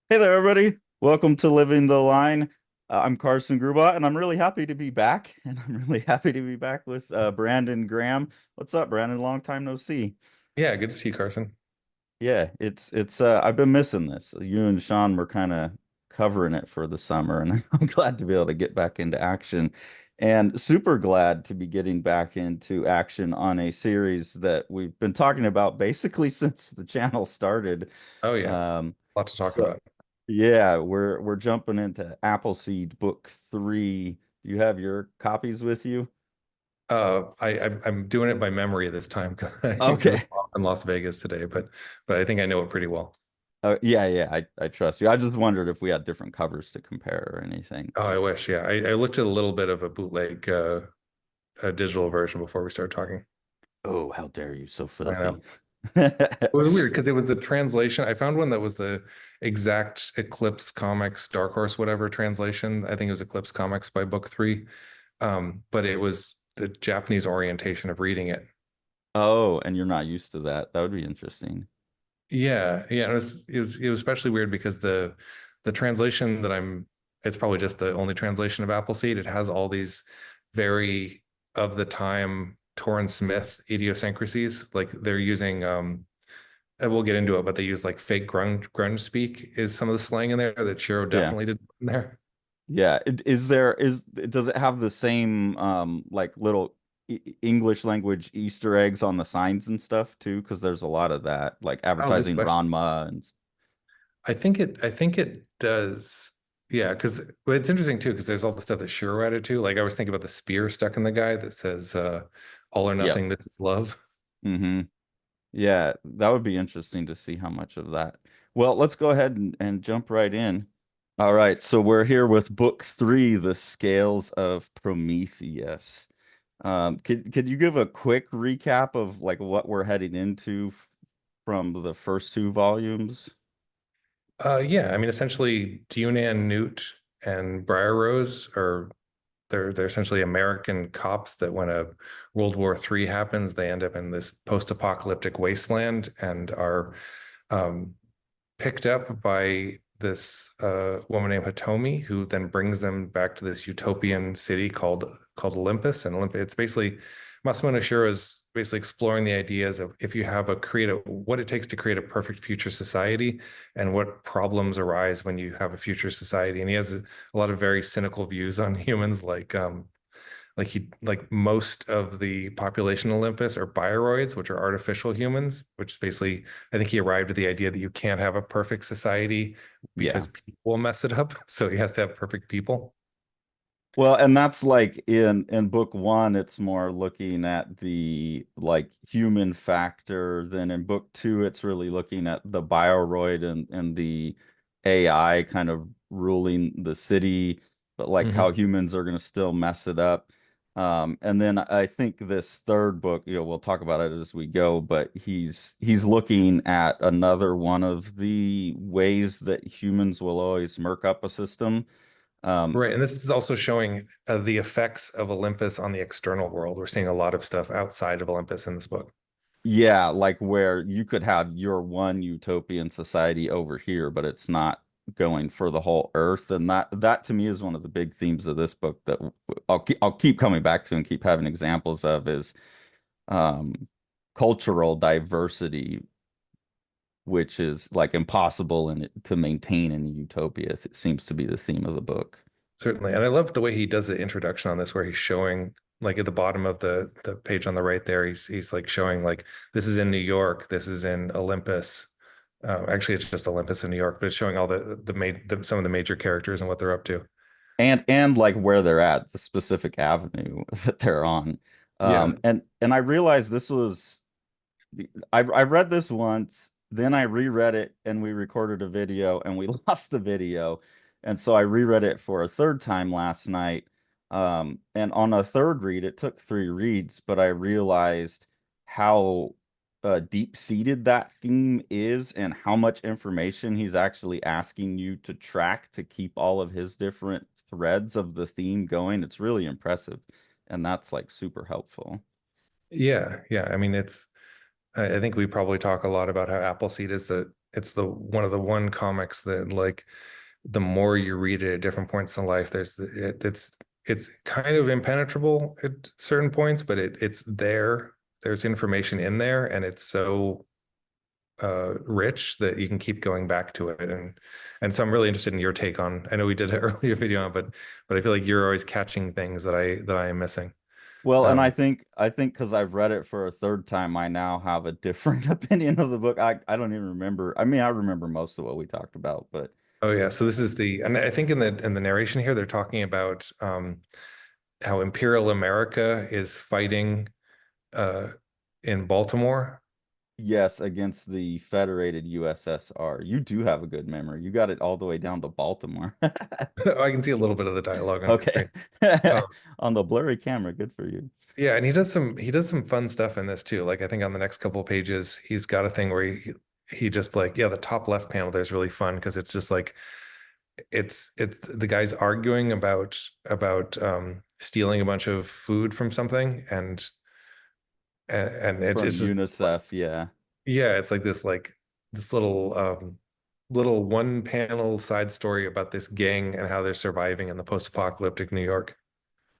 Hey there, everybody. Welcome to Living the Line. I'm Carson Grubaugh, and I'm really happy to be back. And I'm really happy to be back with Brandon Graham. What's up, Brandon? Long time no see. Yeah, good to see you, Carson. Yeah, it's I've been missing this. You and Sean were kind of covering it for the summer, and I'm glad to be able to get back into action. And super glad to be getting back into action on a series that we've been talking about basically since the channel started. Oh yeah, Um, a lot to talk so about. Yeah, we're jumping into Appleseed book 3. Do you have your copies with you? I'm doing it by memory this time because I'm Okay. off in Las Vegas today, but I think I know it pretty well. Yeah, I trust you. I just wondered if we had different covers to compare or anything. Oh, I wish. Yeah, I looked at a little bit of a bootleg a digital version before we started talking. Oh, how dare you, so I filthy. know it was weird because it was the translation. I found one that was the exact Eclipse Comics, Dark Horse, whatever translation. I think it was Eclipse Comics by book three. But it was the Japanese orientation of reading it. Oh, and you're not used to that. That would be interesting. Yeah. It was especially weird because the translation that it's probably just the only translation of Appleseed. It has all these very of the time Torrin Smith idiosyncrasies. Like they're using and we'll get into it, but they use like fake grunge speak is some of the slang in there that Shiro Yeah. definitely did in there. Yeah. Does it have the same like little English language Easter eggs on the signs and stuff too? Because there's a lot of that, like Oh, good advertising question. Ranma and I think it does. Yeah, because it's interesting too, because there's all the stuff that Shiro added too. Like I was thinking about the spear stuck in the guy that says all or yep. nothing, this is love. Hmm. Yeah, that would be interesting to see how much of that. Well, let's go ahead and jump right in. All right, so we're here with book 3, The Scales of Prometheus. Could you give a quick recap of like what we're heading into from the first two volumes? Yeah, I mean essentially Dunan Newt and Briar Rose are they're essentially American cops that when a World War III happens, they end up in this post-apocalyptic wasteland and are um, picked up by this woman named Hitomi, who then brings them back to this utopian city called Olympus. And Olympus, it's basically Masamune Shirow is basically exploring the ideas of if you have what it takes to create a perfect future society and what problems arise when you have a future society. And he has a lot of very cynical views on humans, like most of the population Olympus are bioroids, which are artificial humans, which is basically I think he arrived at the idea that you can't have a perfect society Yeah. because people will mess it up. So he has to have perfect people. Well, and that's like in book 1, it's more looking at the like human factor. Then in book 2, it's really looking at the bioroid and the AI kind of ruling the city, but like Mhm. how humans are going to still mess it up. And then I think this third book, we'll talk about it as we go, but he's looking at another one of the ways that humans will always murk up a system. Um, Right. And this is also showing the effects of Olympus on the external world. We're seeing a lot of stuff outside of Olympus in this book. Yeah, like where you could have your one utopian society over here, but it's not going for the whole Earth. And that to me is one of the big themes of this book that I'll keep coming back to and keep having examples of is um, cultural diversity, which is like impossible to maintain in a utopia. It seems to be the theme of the book. Certainly. And I love the way he does the introduction on this, where he's showing like at the bottom of the page on the right there, he's like showing like this is in New York, this is in Olympus. Actually, it's just Olympus in New York, but it's showing all some of the major characters and what they're up to. And like where they're at, the specific avenue that they're on. Yeah. And I realized this was I read this once, then I reread it and we recorded a video and we lost the video. And so I reread it for a third time last night. And on a third read, it took 3 reads, but I realized how deep-seated that theme is and how much information he's actually asking you to track to keep all of his different threads of the theme going. It's really impressive. And that's like super helpful. Yeah. I mean, I think we probably talk a lot about how Appleseed is it's the one of the one comics that like the more you read it at different points in life, it's kind of impenetrable at certain points, but it's there. There's information in there, and it's so rich that you can keep going back to it. And so I'm really interested in your take on. I know we did an earlier video on, it, but I feel like you're always catching things that I am missing. Well, and Um, I think because I've read it for a third time, I now have a different opinion of the book. I don't even remember. I mean, I remember most of what we talked about, but oh yeah, so this is the, and I think in the narration here they're talking about how Imperial America is fighting uh, in Baltimore. yes, against the Federated USSR. You do have a good memory. You got it all the way down to Baltimore. I can see a little bit of the dialogue on your Okay. screen. Um, On the blurry camera, good for you. yeah, and he does some fun stuff in this too. Like I think on the next couple of pages, he's got a thing where he just like, yeah, the top left panel there's really fun because it's just like it's the guy's arguing about stealing a bunch of food from something, and it's From just this, like, UNICEF, yeah. yeah, it's like this little one panel side story about this gang and how they're surviving in the post-apocalyptic New York.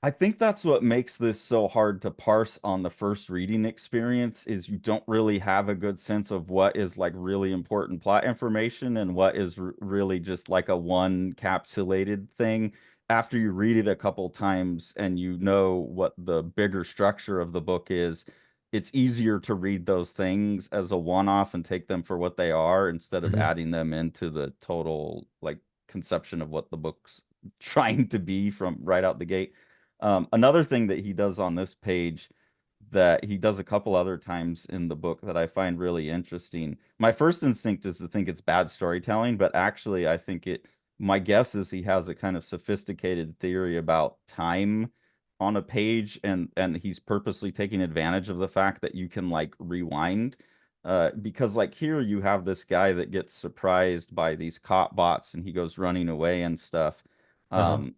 I think that's what makes this so hard to parse on the first reading experience is you don't really have a good sense of what is like really important plot information and what is really just like a one capsulated thing. After you read it a couple times and you know what the bigger structure of the book is, it's easier to read those things as a one-off and take them for what they are instead of Mhm. adding them into the total like conception of what the book's trying to be from right out the gate. Another thing that he does on this page that he does a couple other times in the book that I find really interesting. My first instinct is to think it's bad storytelling, but actually, I think my guess is he has a kind of sophisticated theory about time on a page, and he's purposely taking advantage of the fact that you can like rewind. Because like here you have this guy that gets surprised by these cop bots and he goes running away and stuff. Uh-huh. Um,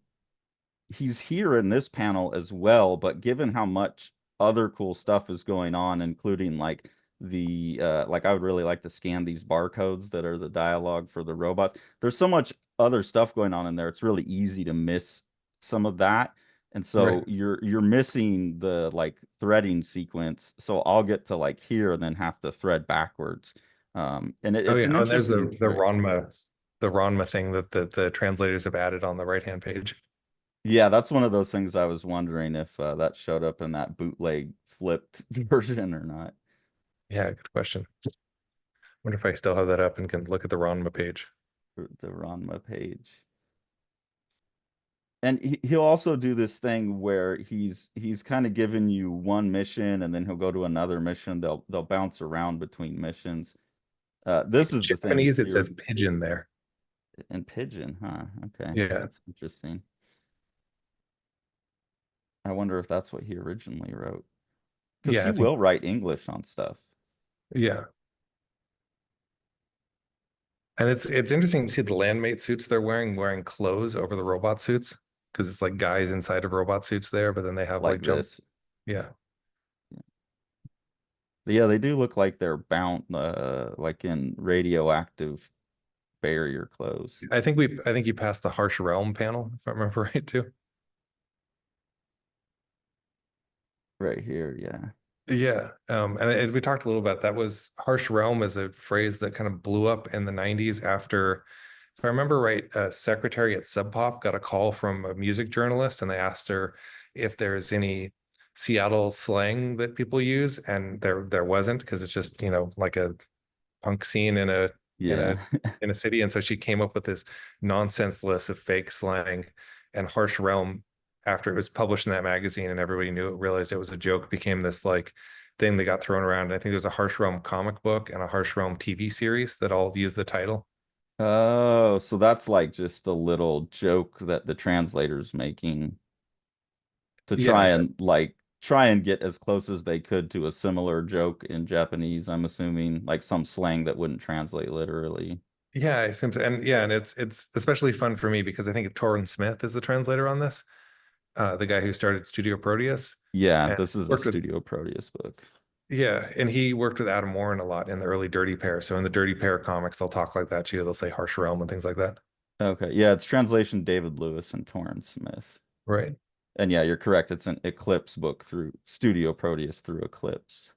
he's here in this panel as well, but given how much other cool stuff is going on, including like the like I would really like to scan these barcodes that are the dialogue for the robots. There's so much other stuff going on in there. It's really easy to miss some of that. And Right. so you're missing the like threading sequence. So I'll get to like here and then have to thread backwards. And Oh it's yeah. an Oh, and there's interesting trick. The Ranma thing that the translators have added on the right-hand page. Yeah, that's one of those things I was wondering if that showed up in that bootleg flipped version or not. Yeah, good question. Wonder if I still have that up and can look at the Ranma page. The Ranma page. And he'll also do this thing where he's kind of giving you one mission and then he'll go to another mission. They'll bounce around between missions. This In is the thing Japanese, it here says pigeon there. in Pigeon, huh? Okay, Yeah. that's interesting. I wonder if that's what he originally wrote. Because Yeah, he I think will write English on stuff. yeah. And it's interesting to see the landmate suits they're wearing clothes over the robot suits because it's like guys inside of robot suits there, but then they have like Like jump. this. Yeah. Yeah, they do look like they're bound, like in radioactive barrier clothes. I think you passed the harsh realm panel, if I remember right too. Right here, yeah. Yeah. And we talked a little about that was harsh realm is a phrase that kind of blew up in the 90s after, if I remember right, a secretary at Sub Pop got a call from a music journalist and they asked her if there's any Seattle slang that people use, and there wasn't because it's just, like a punk scene in a Yeah. in a city. And so she came up with this nonsense list of fake slang, and harsh realm, after it was published in that magazine and everybody knew it, realized it was a joke, became this like thing that got thrown around. And I think there's a harsh realm comic book and a harsh realm TV series that all use the title. Oh, so that's like just a little joke that the translator's making to Yeah, exactly. try and get as close as they could to a similar joke in Japanese, I'm assuming, like some slang that wouldn't translate literally. Yeah, I assume so. And yeah, and it's especially fun for me because I think Torrin Smith is the translator on this, the guy who started Studio Proteus Yeah, and this is a worked with Studio Proteus book. Yeah, and he worked with Adam Warren a lot in the early Dirty Pair. So in the Dirty Pair comics, they'll talk like that too. They'll say harsh realm and things like that. Okay, yeah, it's translation David Lewis and Torrance Smith. Right. And yeah, you're correct. It's an Eclipse book through Studio Proteus through Eclipse.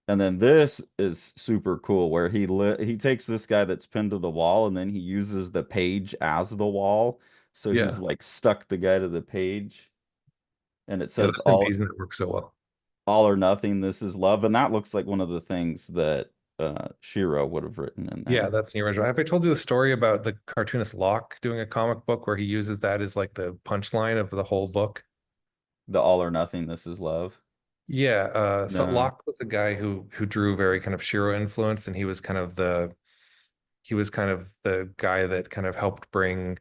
And then this is super cool where he takes this guy that's pinned to the wall and then he uses the page as the wall. So he's Yeah. like stuck the guy to the page and it Yeah, says that's amazing. It works so well. all or nothing, this is love. And that looks like one of the things that Shiro would have written in Yeah, there. that's the original. Have I told you the story about the cartoonist Locke doing a comic book where he uses that as like the punchline of the whole book? The all or nothing, this is love. Yeah, so No. Locke was a guy who drew very kind of Shiro influence, and he was kind of the guy that kind of helped bring.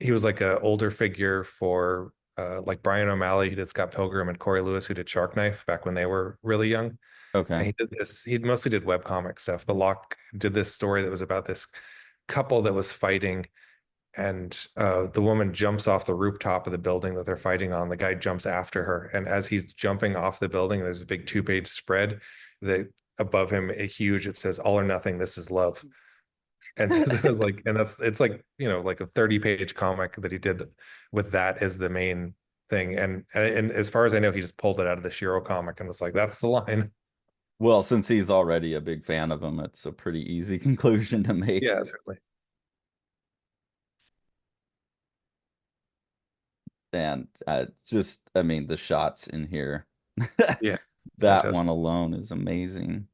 He was like a older figure for like Brian O'Malley, who did Scott Pilgrim, and Corey Lewis, who did Shark Knife back when they were really young. And Okay. he did this. He mostly did webcomic stuff, but Locke did this story that was about this couple that was fighting, and the woman jumps off the rooftop of the building that they're fighting on. The guy jumps after her, and as he's jumping off the building, there's a big two-page spread that above him, a huge, it says "All or Nothing. This is love." And so it was like, and it's like, like a 30-page comic that he did with that as the main thing. And as far as I know, he just pulled it out of the Shiro comic and was like, that's the line. Well, since he's already a big fan of him, it's a pretty easy conclusion to make. Yeah, certainly. And just, I mean, the shots in here, Yeah, it's that fantastic. one alone is amazing.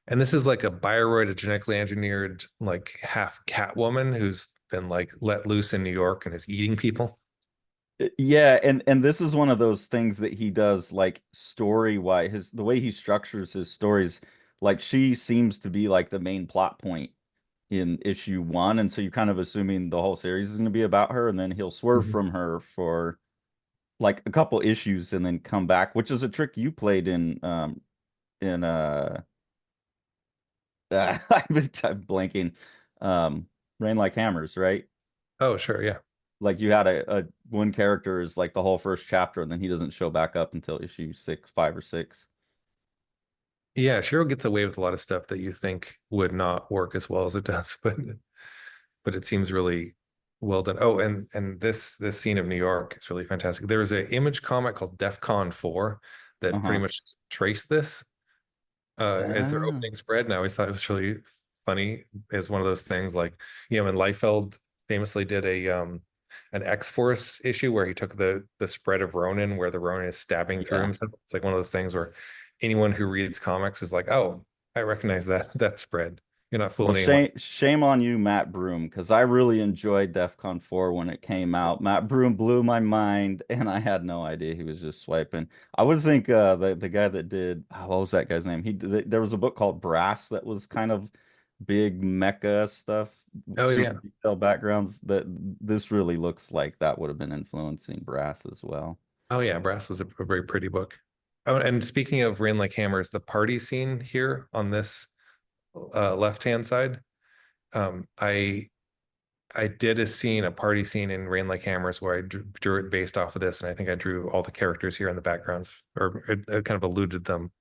And this is like a Bioroid, a genetically engineered, like half cat woman who's been like let loose in New York and is eating people. Yeah, and this is one of those things that he does like story wise, the way he structures his stories, like she seems to be like the main plot point in issue one, and so you're kind of assuming the whole series is going to be about her, and then he'll swerve Mhm. from her for like a couple issues and then come back, which is a trick you played in I'm blanking Rain Like Hammers, right? Oh, sure. Yeah. Like you had a one character is like the whole first chapter, and then he doesn't show back up until issue six, five or six. Yeah. Shiro gets away with a lot of stuff that you think would not work as well as it does, but it seems really well done. Oh, and this scene of New York is really fantastic. There was an Image comic called DEF CON 4 that pretty Uh-huh. much traced this as their Ah, opening spread. And I always thought it was really funny as one of those things like, when Liefeld famously did a an X-Force issue where he took the spread of Ronin where the Ronin is stabbing through yeah. himself. It's like one of those things where anyone who reads comics is like, oh, I recognize that spread. You're not Well, fooling anyone. shame on you, Matt Broom, because I really enjoyed DEF CON 4 when it came out. Matt Broom blew my mind, and I had no idea he was just swiping. I would think the guy that did what was that guy's name? There was a book called Brass that was kind of big mecha stuff, Oh super yeah. detailed backgrounds. That this really looks like that would have been influencing Brass as well. Oh yeah, Brass was a very pretty book. Oh, and speaking of Rain Like Hammers, the party scene here on this left-hand side, um, I I did a party scene in Rain Like Hammers where I drew it based off of this, and I think I drew all the characters here in the backgrounds, or it kind of alluded them.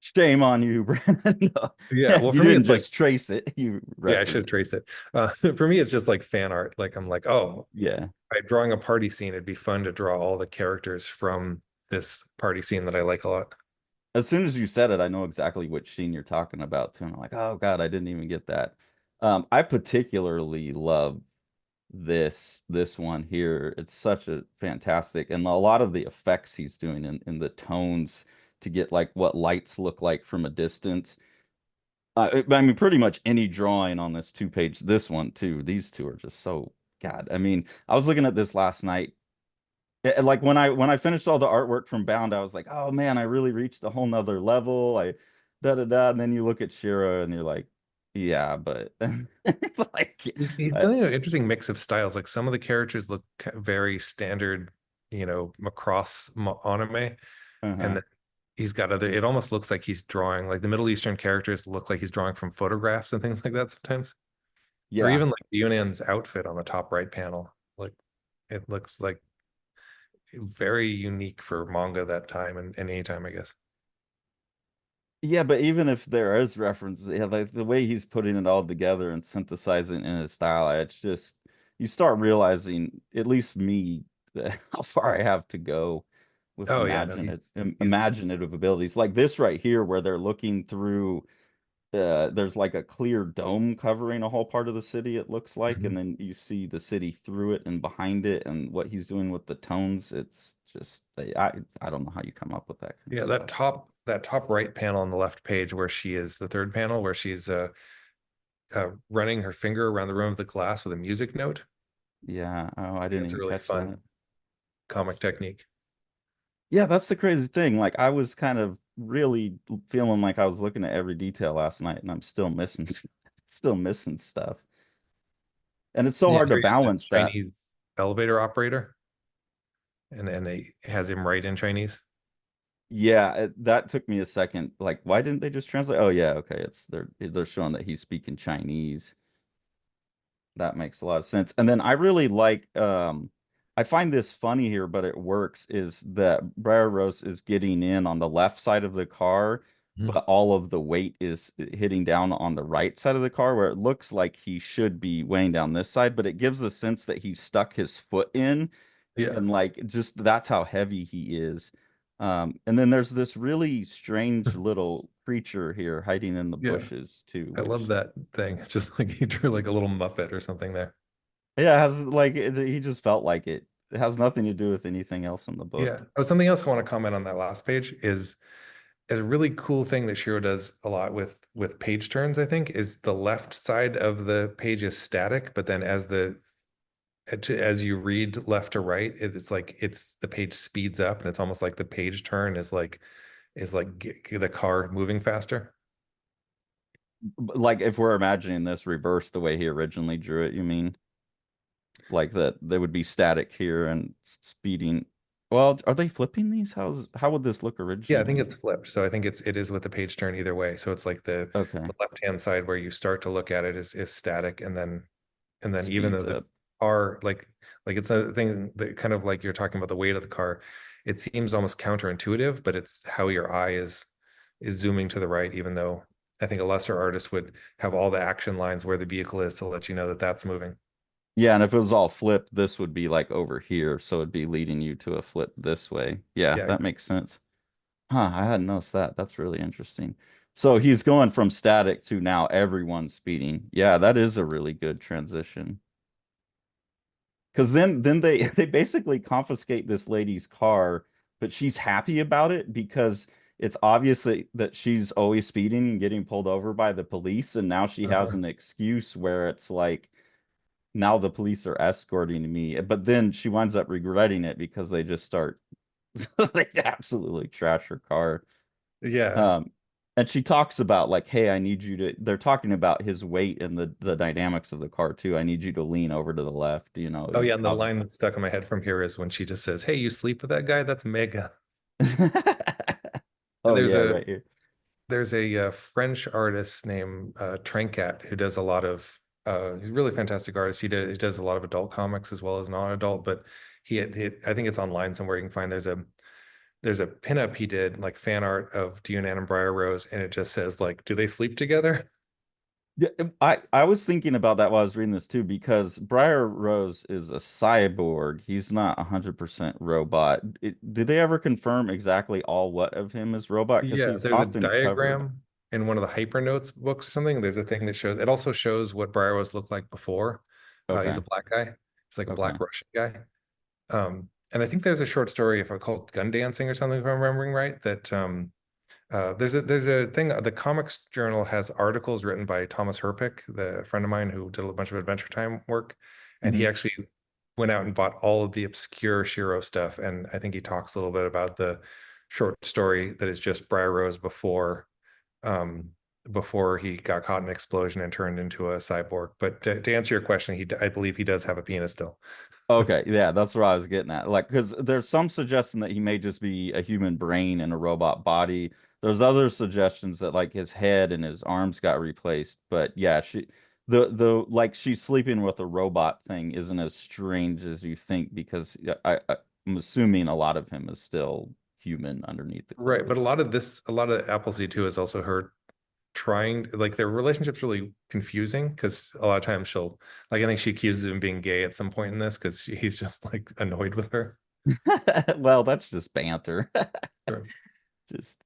Shame on you, Brandon. No. Yeah, well, You for me, didn't it's like, just trace it, you yeah, I should have referenced. traced it. For me, it's just like fan art. Like I'm like, oh, Yeah. by drawing a party scene, it'd be fun to draw all the characters from this party scene that I like a lot. As soon as you said it, I know exactly which scene you're talking about too. And I'm like, oh God, I didn't even get that. I particularly love this one here. It's such a fantastic and a lot of the effects he's doing in the tones to get like what lights look like from a distance. I mean, pretty much any drawing on this two page, this one too. These two are just so God. I mean, I was looking at this last night. Like when I finished all the artwork from Bound, I was like, oh man, I really reached a whole nother level. I da da da. And then you look at Shira and you're like, yeah, but like He's uh, done an interesting mix of styles. Like some of the characters look very standard, Macross anime, and uh-huh. then he's got other. It almost looks like he's drawing. Like the Middle Eastern characters look like he's drawing from photographs and things like that sometimes, or Yeah. even like Yunan's outfit on the top right panel. Like it looks like very unique for manga that time and any time, I guess. Yeah, but even if there is reference, yeah, like the way he's putting it all together and synthesizing in his style, it's just you start realizing, at least me, that how far I have to go with Oh yeah, no, he's imaginative abilities. Like this right here, where they're looking through, there's like a clear dome covering a whole part of the city, it looks like, Mhm. and then you see the city through it and behind it, and what he's doing with the tones. It's just I don't know how you come up with that kind of Yeah, stuff. that top right panel on the left page where she is the third panel where she's running her finger around the rim of the glass with a music note. Yeah. Oh, I I think didn't it's a even really catch that. fun comic technique. Yeah, that's the crazy thing. Like I was kind of really feeling like I was looking at every detail last night and I'm still missing still missing stuff. And it's so Yeah, hard to here he's a balance that. Chinese elevator operator, and they has him write in Chinese. Yeah, that took me a second. Like, why didn't they just translate? Oh yeah, okay. It's they're showing that he's speaking Chinese. That makes a lot of sense. And then I really like I find this funny here, but it works, is that Briar Rose is getting in on the left side of the car, Mhm. but all of the weight is hitting down on the right side of the car where it looks like he should be weighing down this side, but it gives the sense that he's stuck his foot in Yeah. and like just that's how heavy he is. And then there's this really strange little creature here hiding in the Yeah. bushes too, I love which that thing. It's just like he drew like a little Muppet or something there. yeah, it has like he just felt like it. It has nothing to do with anything else in the Yeah. book. Oh, something else I want to comment on that last page is a really cool thing that Shiro does a lot with page turns, I think, is the left side of the page is static, but then as you read left to right, it's like it's the page speeds up and it's almost like the page turn is like the car moving faster. Like if we're imagining this reversed the way he originally drew it, you mean? Like that they would be static here and speeding. Well, are they flipping these? How would this look Yeah, I think originally? it's flipped. So I think it is with the page turn either way. So it's like Okay. the left-hand side where you start to look at it is static and then even Speeds though the up. car like it's a thing that kind of like you're talking about the weight of the car, it seems almost counterintuitive, but it's how your eye is zooming to the right, even though I think a lesser artist would have all the action lines where the vehicle is to let you know that that's moving. Yeah, and if it was all flipped, this would be like over here, so it'd be leading you to a flip this way. Yeah, Yeah, that exactly. makes sense. Huh, I hadn't noticed that. That's really interesting. So he's going from static to now everyone's speeding. Yeah, that is a really good transition. Because then they they basically confiscate this lady's car, but she's happy about it because it's obvious that she's always speeding and getting pulled over by the police, and now she has Uh-huh. an excuse where it's like now the police are escorting me. But then she winds up regretting it because they just start they absolutely trash her car. Yeah. Um, and she talks about like, hey, I need you to. They're talking about his weight and the dynamics of the car too. I need you to lean over to the left. You know, Oh yeah, and the I'll... line that's stuck in my head from here is when she just says, "Hey, you sleep with that guy? That's mega." And Oh yeah, right here. there's a French artist named Trencat who does a lot of he's a really fantastic artist. He does a lot of adult comics as well as non-adult, but I think it's online somewhere you can find there's a pinup he did like fan art of Dune and Briar Rose, and it just says like, "Do they sleep together?" Yeah, I was thinking about that while I was reading this too, because Briar Rose is a cyborg. He's not 100% robot. Did they ever confirm exactly all what of him is robot? Because Yeah, he's there's a often covered. diagram in one of the Hyper Notes books or something. There's a thing that shows it also shows what Briar Rose looked like before. He's Okay, a black guy. He's like a okay. black Russian guy. And I think there's a short story, if I call it Gun Dancing or something, if I'm remembering right, that there's a thing. The Comics Journal has articles written by Thomas Herpick, the friend of mine who did a bunch of Adventure Time work, and he Hmm. actually went out and bought all of the obscure Shiro stuff. And I think he talks a little bit about the short story that is just Briar Rose um, before he got caught in an explosion and turned into a cyborg. But to answer your question, I believe he does have a penis still. Okay, yeah, that's what I was getting at. Like, because there's some suggestion that he may just be a human brain in a robot body. There's other suggestions that like his head and his arms got replaced. But yeah, she's sleeping with a robot thing isn't as strange as you think because I'm assuming a lot of him is still human underneath the Right, but clothes. a lot of Appleseed too is also her trying, like their relationship's really confusing because a lot of times she'll, like I think she accuses him of being gay at some point in this because he's just like annoyed with her. Well, that's just banter. Sure. Just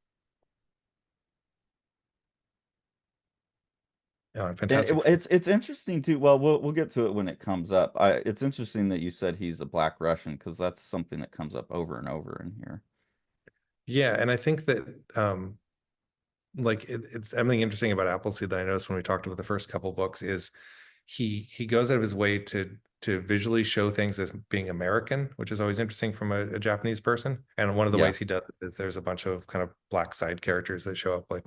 Yeah, and fantastic. it's interesting too. Well, we'll get to it when it comes up. It's interesting that you said he's a Black Russian because that's something that comes up over and over in here. Yeah, and I think that like it's everything interesting about Appleseed that I noticed when we talked about the first couple books is he goes out of his way to visually show things as being American, which is always interesting from a Japanese person. And one of the Yeah, ways he does it is there's a bunch of kind of black side characters that show up like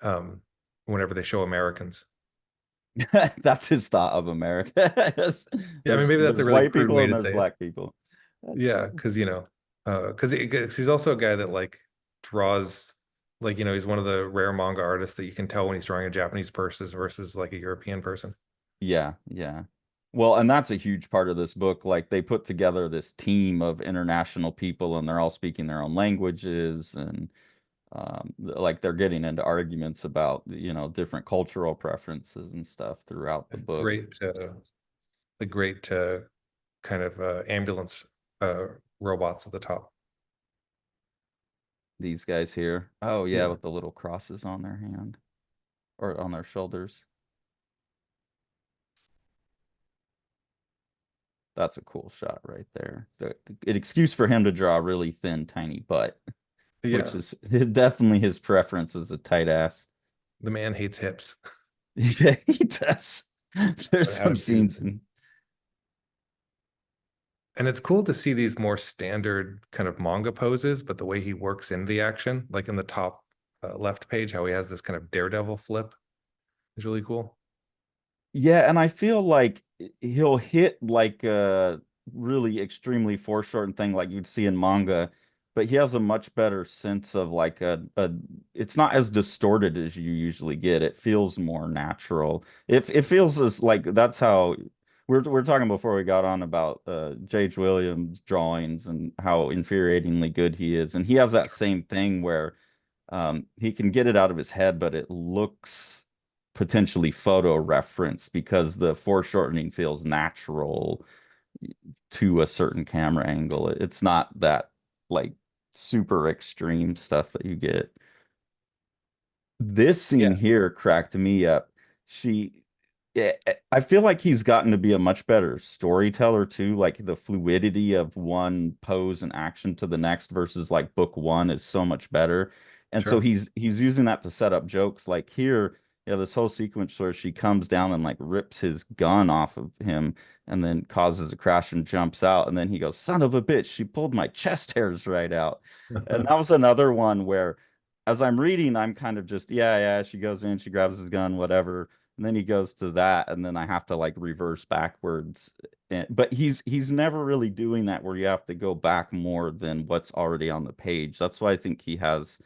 um whenever they show Americans. that's his thought of America. Yeah, I mean maybe that's a There's really white crude people way and to there's say it. black people. That's Yeah, funny. because because he's also a guy that like draws like he's one of the rare manga artists that you can tell when he's drawing a Japanese person versus like a European person. Yeah, yeah. Well, and that's a huge part of this book. Like they put together this team of international people and they're all speaking their own languages and like they're getting into arguments about, different cultural preferences and stuff throughout the It's book. great, the great kind of ambulance uh, robots at the top. These guys here. Oh yeah, Yeah, with the little crosses on their hand or on their shoulders. That's a cool shot right there. An excuse for him to draw a really thin, tiny butt, which yeah. is definitely his preference as a tight ass. The man hates hips. Yeah, he does. There's An some attitude. scenes in. And it's cool to see these more standard kind of manga poses, but the way he works in the action, like in the top left page, how he has this kind of daredevil flip is really cool. Yeah, and I feel like he'll hit like a really extremely foreshortened thing like you'd see in manga, but he has a much better sense of like a it's not as distorted as you usually get. It feels more natural. It feels as like that's how we're talking before we got on about J.H. Williams' drawings and how infuriatingly good he is. And he has that same thing where he can get it out of his head, but it looks potentially photo reference because the foreshortening feels natural to a certain camera angle. It's not that like super extreme stuff that you get. This Yeah, scene here cracked me up. She, I feel like he's gotten to be a much better storyteller too. Like the fluidity of one pose and action to the next versus like book one is so much better. And so sure. he's using that to set up jokes. Like here, yeah, this whole sequence where she comes down and like rips his gun off of him and then causes a crash and jumps out. And then he goes, "Son of a bitch, she pulled my chest hairs right out." And that was another one where as I'm reading, I'm kind of just, yeah, yeah, she goes in, she grabs his gun, whatever. And then he goes to that, and then I have to like reverse backwards. But he's never really doing that where you have to go back more than what's already on the page. That's why I think he has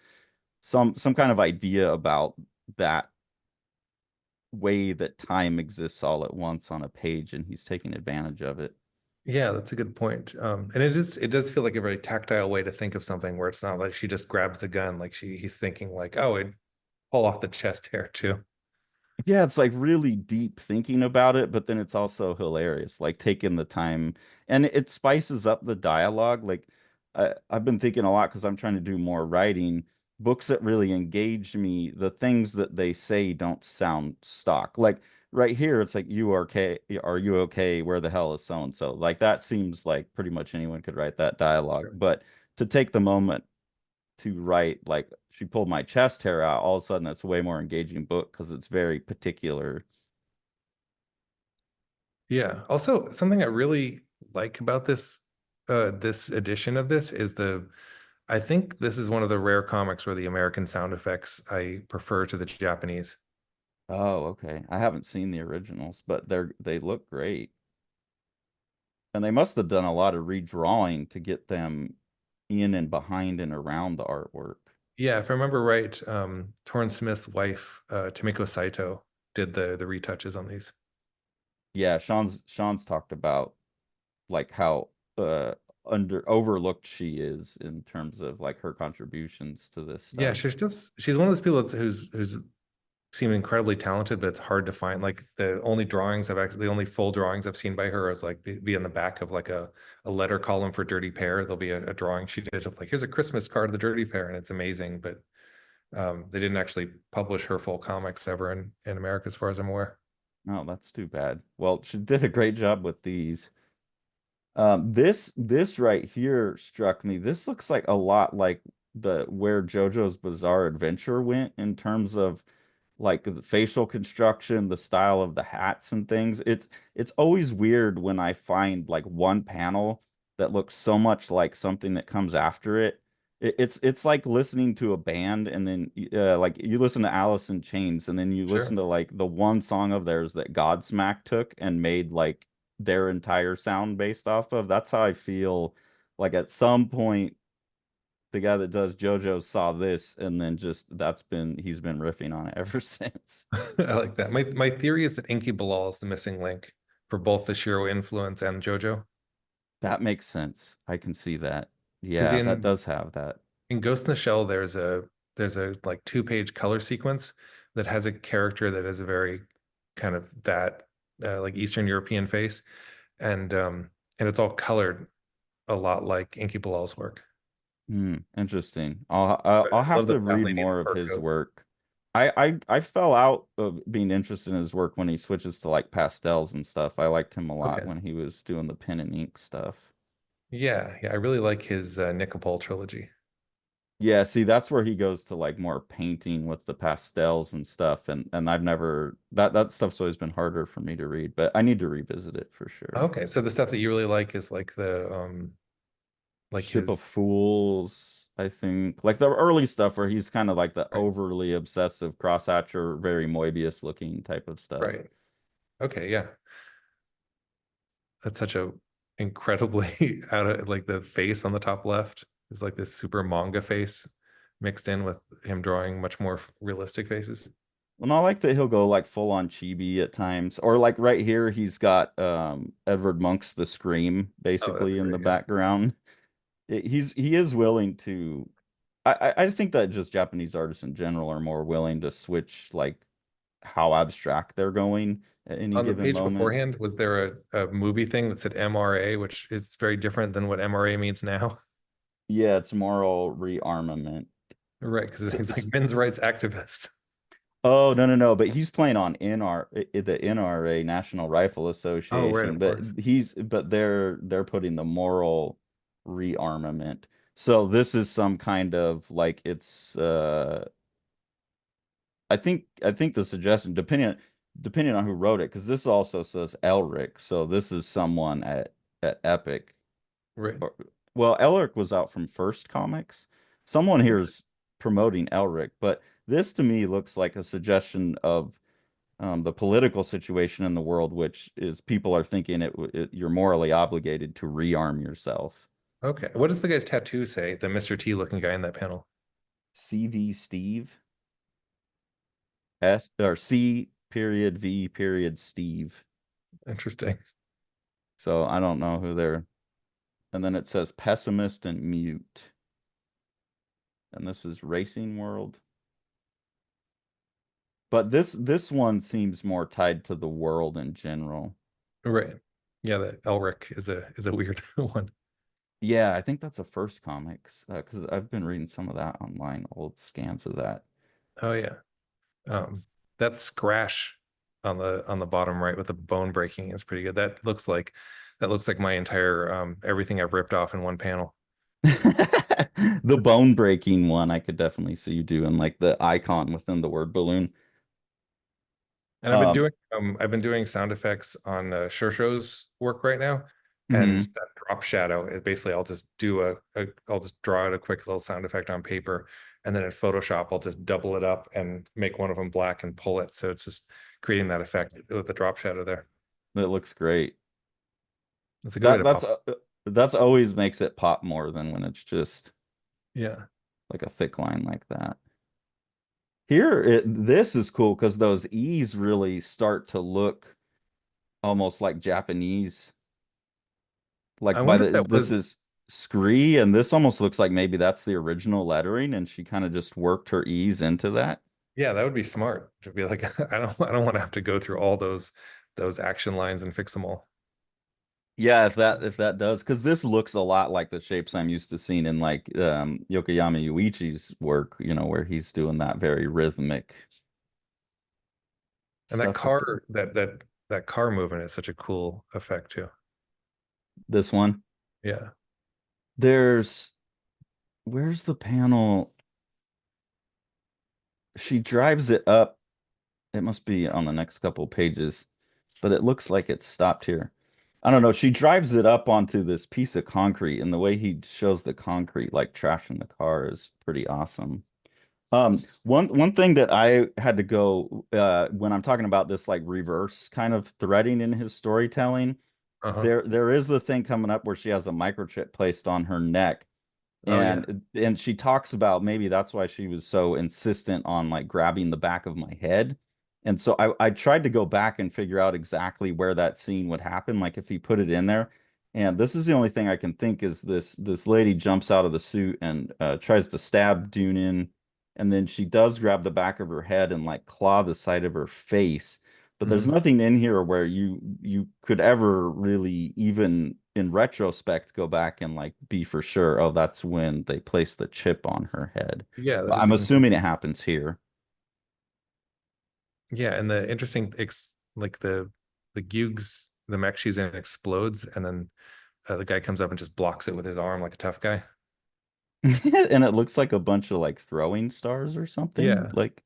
some kind of idea about that way that time exists all at once on a page, and he's taking advantage of it. Yeah, that's a good point. And it does feel like a very tactile way to think of something where it's not like she just grabs the gun, like he's thinking like, oh, it'd pull off the chest hair too. Yeah, it's like really deep thinking about it, but then it's also hilarious, like taking the time and it spices up the dialogue. Like I've been thinking a lot because I'm trying to do more writing. Books that really engage me, the things that they say don't sound stock. Like right here, it's like, "You are okay? Are you okay? Where the hell is so and so?" Like that seems like pretty much anyone could write that dialogue. Sure. But to take the moment to write like she pulled my chest hair out, all of a sudden it's a way more engaging book because it's very particular. Yeah. Also, something I really like about this edition of this is I think this is one of the rare comics where the American sound effects I prefer to the Japanese. Oh, okay. I haven't seen the originals, but they look great. And they must have done a lot of redrawing to get them in and behind and around the artwork. Yeah, if I remember right, Torrin Smith's wife, Tomiko Saito, did the retouches on these. Yeah, Sean's talked about like how under overlooked she is in terms of like her contributions to this Yeah, stuff. she's one of those people who's seem incredibly talented, but it's hard to find. Like the only full drawings I've seen by her is like be in the back of like a letter column for Dirty Pair. There'll be a drawing she did of like, here's a Christmas card of the Dirty Pair, and it's amazing. But they didn't actually publish her full comics ever in America, as far as I'm aware. Oh, that's too bad. Well, she did a great job with these. This right here struck me. This looks like a lot like the where JoJo's Bizarre Adventure went in terms of like the facial construction, the style of the hats and things. It's always weird when I find like one panel that looks so much like something that comes after it. It's like listening to a band and then like you listen to Alice in Chains and then you listen Sure. to like the one song of theirs that Godsmack took and made like their entire sound based off of. That's how I feel like at some point the guy that does JoJo's saw this and then just he's been riffing on it ever since. I like that. My theory is that Inky Bilal is the missing link for both the Shiro influence and JoJo. That makes sense. I can see that. Because Yeah, that does have that. in Ghost in the Shell, there's a like 2-page color sequence that has a character that is a very kind of that like Eastern European face, and it's all colored a lot like Inky Bilal's work. Hmm, interesting. I'll I have love the to brown read lady in the more of fur his coat. work. I fell out of being interested in his work when he switches to like pastels and stuff. I liked him a lot Okay. when he was doing the pen and ink stuff. Yeah, yeah, I really like his Nicopol trilogy. Yeah, see, that's where he goes to like more painting with the pastels and stuff, and I've never that stuff's always been harder for me to read, but I need to revisit it for sure. Okay, so the stuff that you really like is like like Ship of his Fools, I think, like the early stuff where he's kind of like the right, overly obsessive crosshatcher, very Moebius looking type of stuff. right. Okay, yeah. That's such a incredibly out of like the face on the top left is like this super manga face mixed in with him drawing much more realistic faces. And I like that he'll go like full on chibi at times, or like right here he's got Edward Monk's The Scream Oh, that's basically in the great. Yeah. background. He is willing to. I think that just Japanese artists in general are more willing to switch like how abstract they're going at any On the given page moment. beforehand, was there a movie thing that said MRA, which is very different than what MRA means now? Yeah, it's moral rearmament. Right, because So, he's like men's rights activist. oh no, but he's playing on the NRA National Rifle Oh, right, Association, of but course. they're putting the moral rearmament. So this is some kind of like it's I think the suggestion depending on who wrote it, because this also says Elric, so this is someone at Epic. Right. Or- Well, Elric was out from First Comics. Someone here is promoting Elric, but this to me looks like a suggestion of the political situation in the world, which is people are thinking you're morally obligated to rearm yourself. Okay. What does the guy's tattoo say? The Mr. T looking guy in that panel. CV Steve S or C period V period Steve. Interesting. So I don't know who they're. And then it says pessimist and mute. And this is Racing World. But this one seems more tied to the world in general. Right. Yeah, that Elric is a weird one. Yeah, I think that's a first comics because I've been reading some of that online, old scans of that. Oh yeah. That scratch on the bottom right with the bone breaking is pretty good. That looks like my entire everything I've ripped off in one panel. The bone breaking one, I could definitely see you doing like the icon within the word balloon. And Um, I've been doing sound effects on Shosho's work right now. And mhm. that drop shadow is basically I'll just I'll just draw out a quick little sound effect on paper, and then in Photoshop I'll just double it up and make one of them black and pull it. So it's just creating that effect with the drop shadow there. It looks great. It's a good way That to pop. that's always makes it pop more than when it's just Yeah. like a thick line like that. Here, this is cool because those E's really start to look almost like Japanese. I Like by wonder if the that this was is. scree, and this almost looks like maybe that's the original lettering, and she kind of just worked her ease into that. Yeah, that would be smart to be like, I don't want to have to go through all those action lines and fix them all. Yeah, if that does, because this looks a lot like the shapes I'm used to seeing in like Yokoyama Yuichi's work, where he's doing that very rhythmic And that stuff with the car, that car movement is such a cool effect too. this one. Yeah. There's where's the panel? She drives it up. It must be on the next couple pages, but it looks like it's stopped here. I don't know. She drives it up onto this piece of concrete, and the way he shows the concrete, like trashing the car, is pretty awesome. One thing that I had to go when I'm talking about this like reverse kind of threading in his storytelling, Uh-huh. there is the thing coming up where she has a microchip placed on her neck, Oh yeah. and she talks about maybe that's why she was so insistent on like grabbing the back of my head. And so I tried to go back and figure out exactly where that scene would happen, like if he put it in there. And this is the only thing I can think is this lady jumps out of the suit and tries to stab Dunin, and then she does grab the back of her head and like claw the side of her face. But there's Mhm. nothing in here where you could ever really, even in retrospect, go back and like be for sure, oh, that's when they placed the chip on her head. Yeah, that But I'm doesn't even. assuming it happens here. Yeah, and the interesting like the Gyugs, the mech she's in explodes, and then the guy comes up and just blocks it with his arm like a tough guy. And it looks like a bunch of like throwing stars or something. Yeah. Like,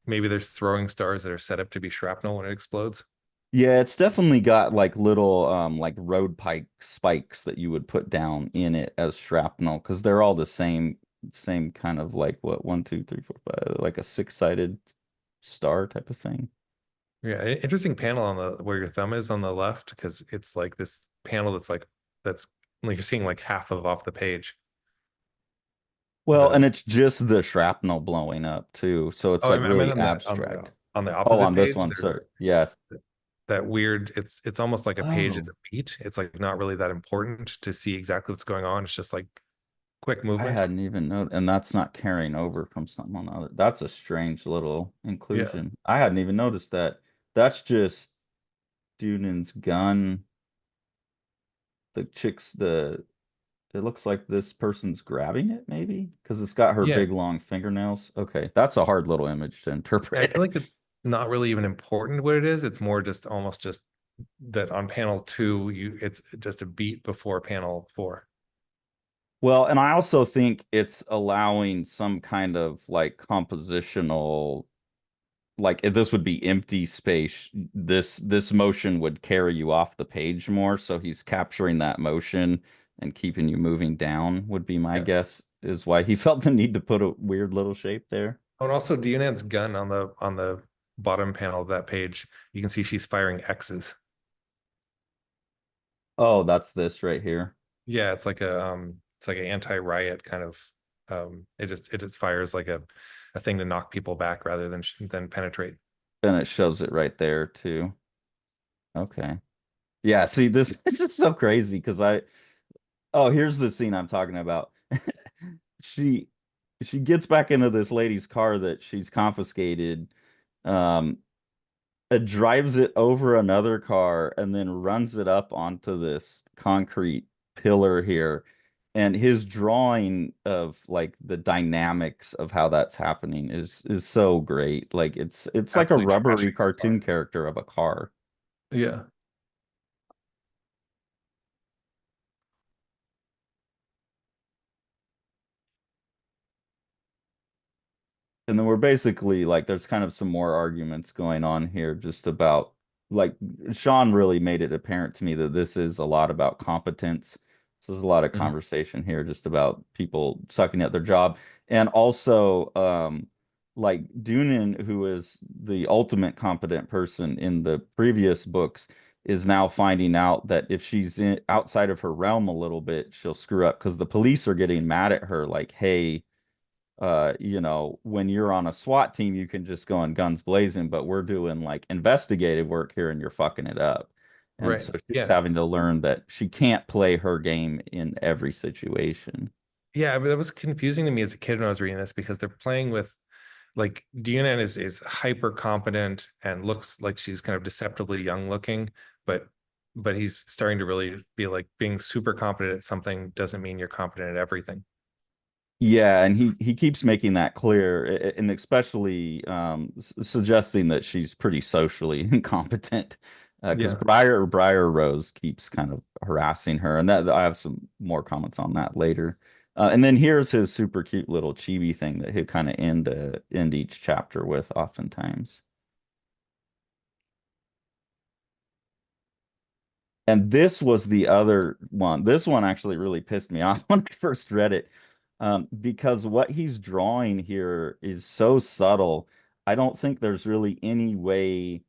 Maybe there's throwing stars that are set up to be shrapnel when it explodes. yeah, it's definitely got like little like road pike spikes that you would put down in it as shrapnel because they're all the same kind of like what, one, two, three, four, five, like a six-sided star type of thing. Yeah, interesting panel on the where your thumb is on the left because it's like this panel that's like you're seeing like half of off the page. Well, The and it's just the shrapnel blowing up too, so it's Oh, like I meant really on the on the abstract. on the Oh, opposite on this page, one, there's sir. Yes. that weird, it's almost like a page is Oh, a beat. It's like not really that important to see exactly what's going on. It's just like quick I movement. hadn't even noticed, and that's not carrying over from something on the other. That's a strange little Yeah. inclusion. I hadn't even noticed that. That's just Dunan's gun. The chick's the. It looks like this person's grabbing it, maybe because it's got her Yeah. big long fingernails. Okay, that's a hard little image to I feel interpret. like it's not really even important what it is. It's more just almost just that on panel two, it's just a beat before panel four. Well, and I also think it's allowing some kind of like compositional, like if this would be empty space, this motion would carry you off the page more. So he's capturing that motion and keeping you moving down would be my Yeah. guess, is why he felt the need to put a weird little shape there. Oh, and also Dionan's gun on the bottom panel of that page, you can see she's firing X's. Oh, that's this right here. Yeah, it's like an anti-riot kind of it just fires like a thing to knock people back rather than penetrate. And it shows it right there too. Okay. Yeah, see this is so crazy because oh, here's the scene I'm talking about. She she gets back into this lady's car that she's confiscated. Um, drives it over another car and then runs it up onto this concrete pillar here. And his drawing of like the dynamics of how that's happening is so great. Like it's like a Absolutely rubbery trashing the cartoon car. character of a car. Yeah. And then we're basically like there's kind of some more arguments going on here just about like Sean really made it apparent to me that this is a lot about competence. So there's a lot of Mhm. conversation here just about people sucking at their job. And also like Dunin, who is the ultimate competent person in the previous books, is now finding out that if she's outside of her realm a little bit, she'll screw up because the police are getting mad at her like, hey, when you're on a SWAT team, you can just go in guns blazing, but we're doing like investigative work here and you're fucking it up. And Right. so she's Yeah. having to learn that she can't play her game in every situation. Yeah, but that was confusing to me as a kid when I was reading this because they're playing with like Dianan is hyper competent and looks like she's kind of deceptively young looking, but he's starting to really be like being super competent at something doesn't mean you're competent at everything. Yeah, and he keeps making that clear, and especially suggesting that she's pretty socially incompetent. Because Yeah, Briar Rose keeps kind of harassing her, and that I have some more comments on that later. And then here's his super cute little chibi thing that he'll kind of end each chapter with, oftentimes. And this was the other one. This one actually really pissed me off when I first read it, because what he's drawing here is so subtle. I don't think there's really any way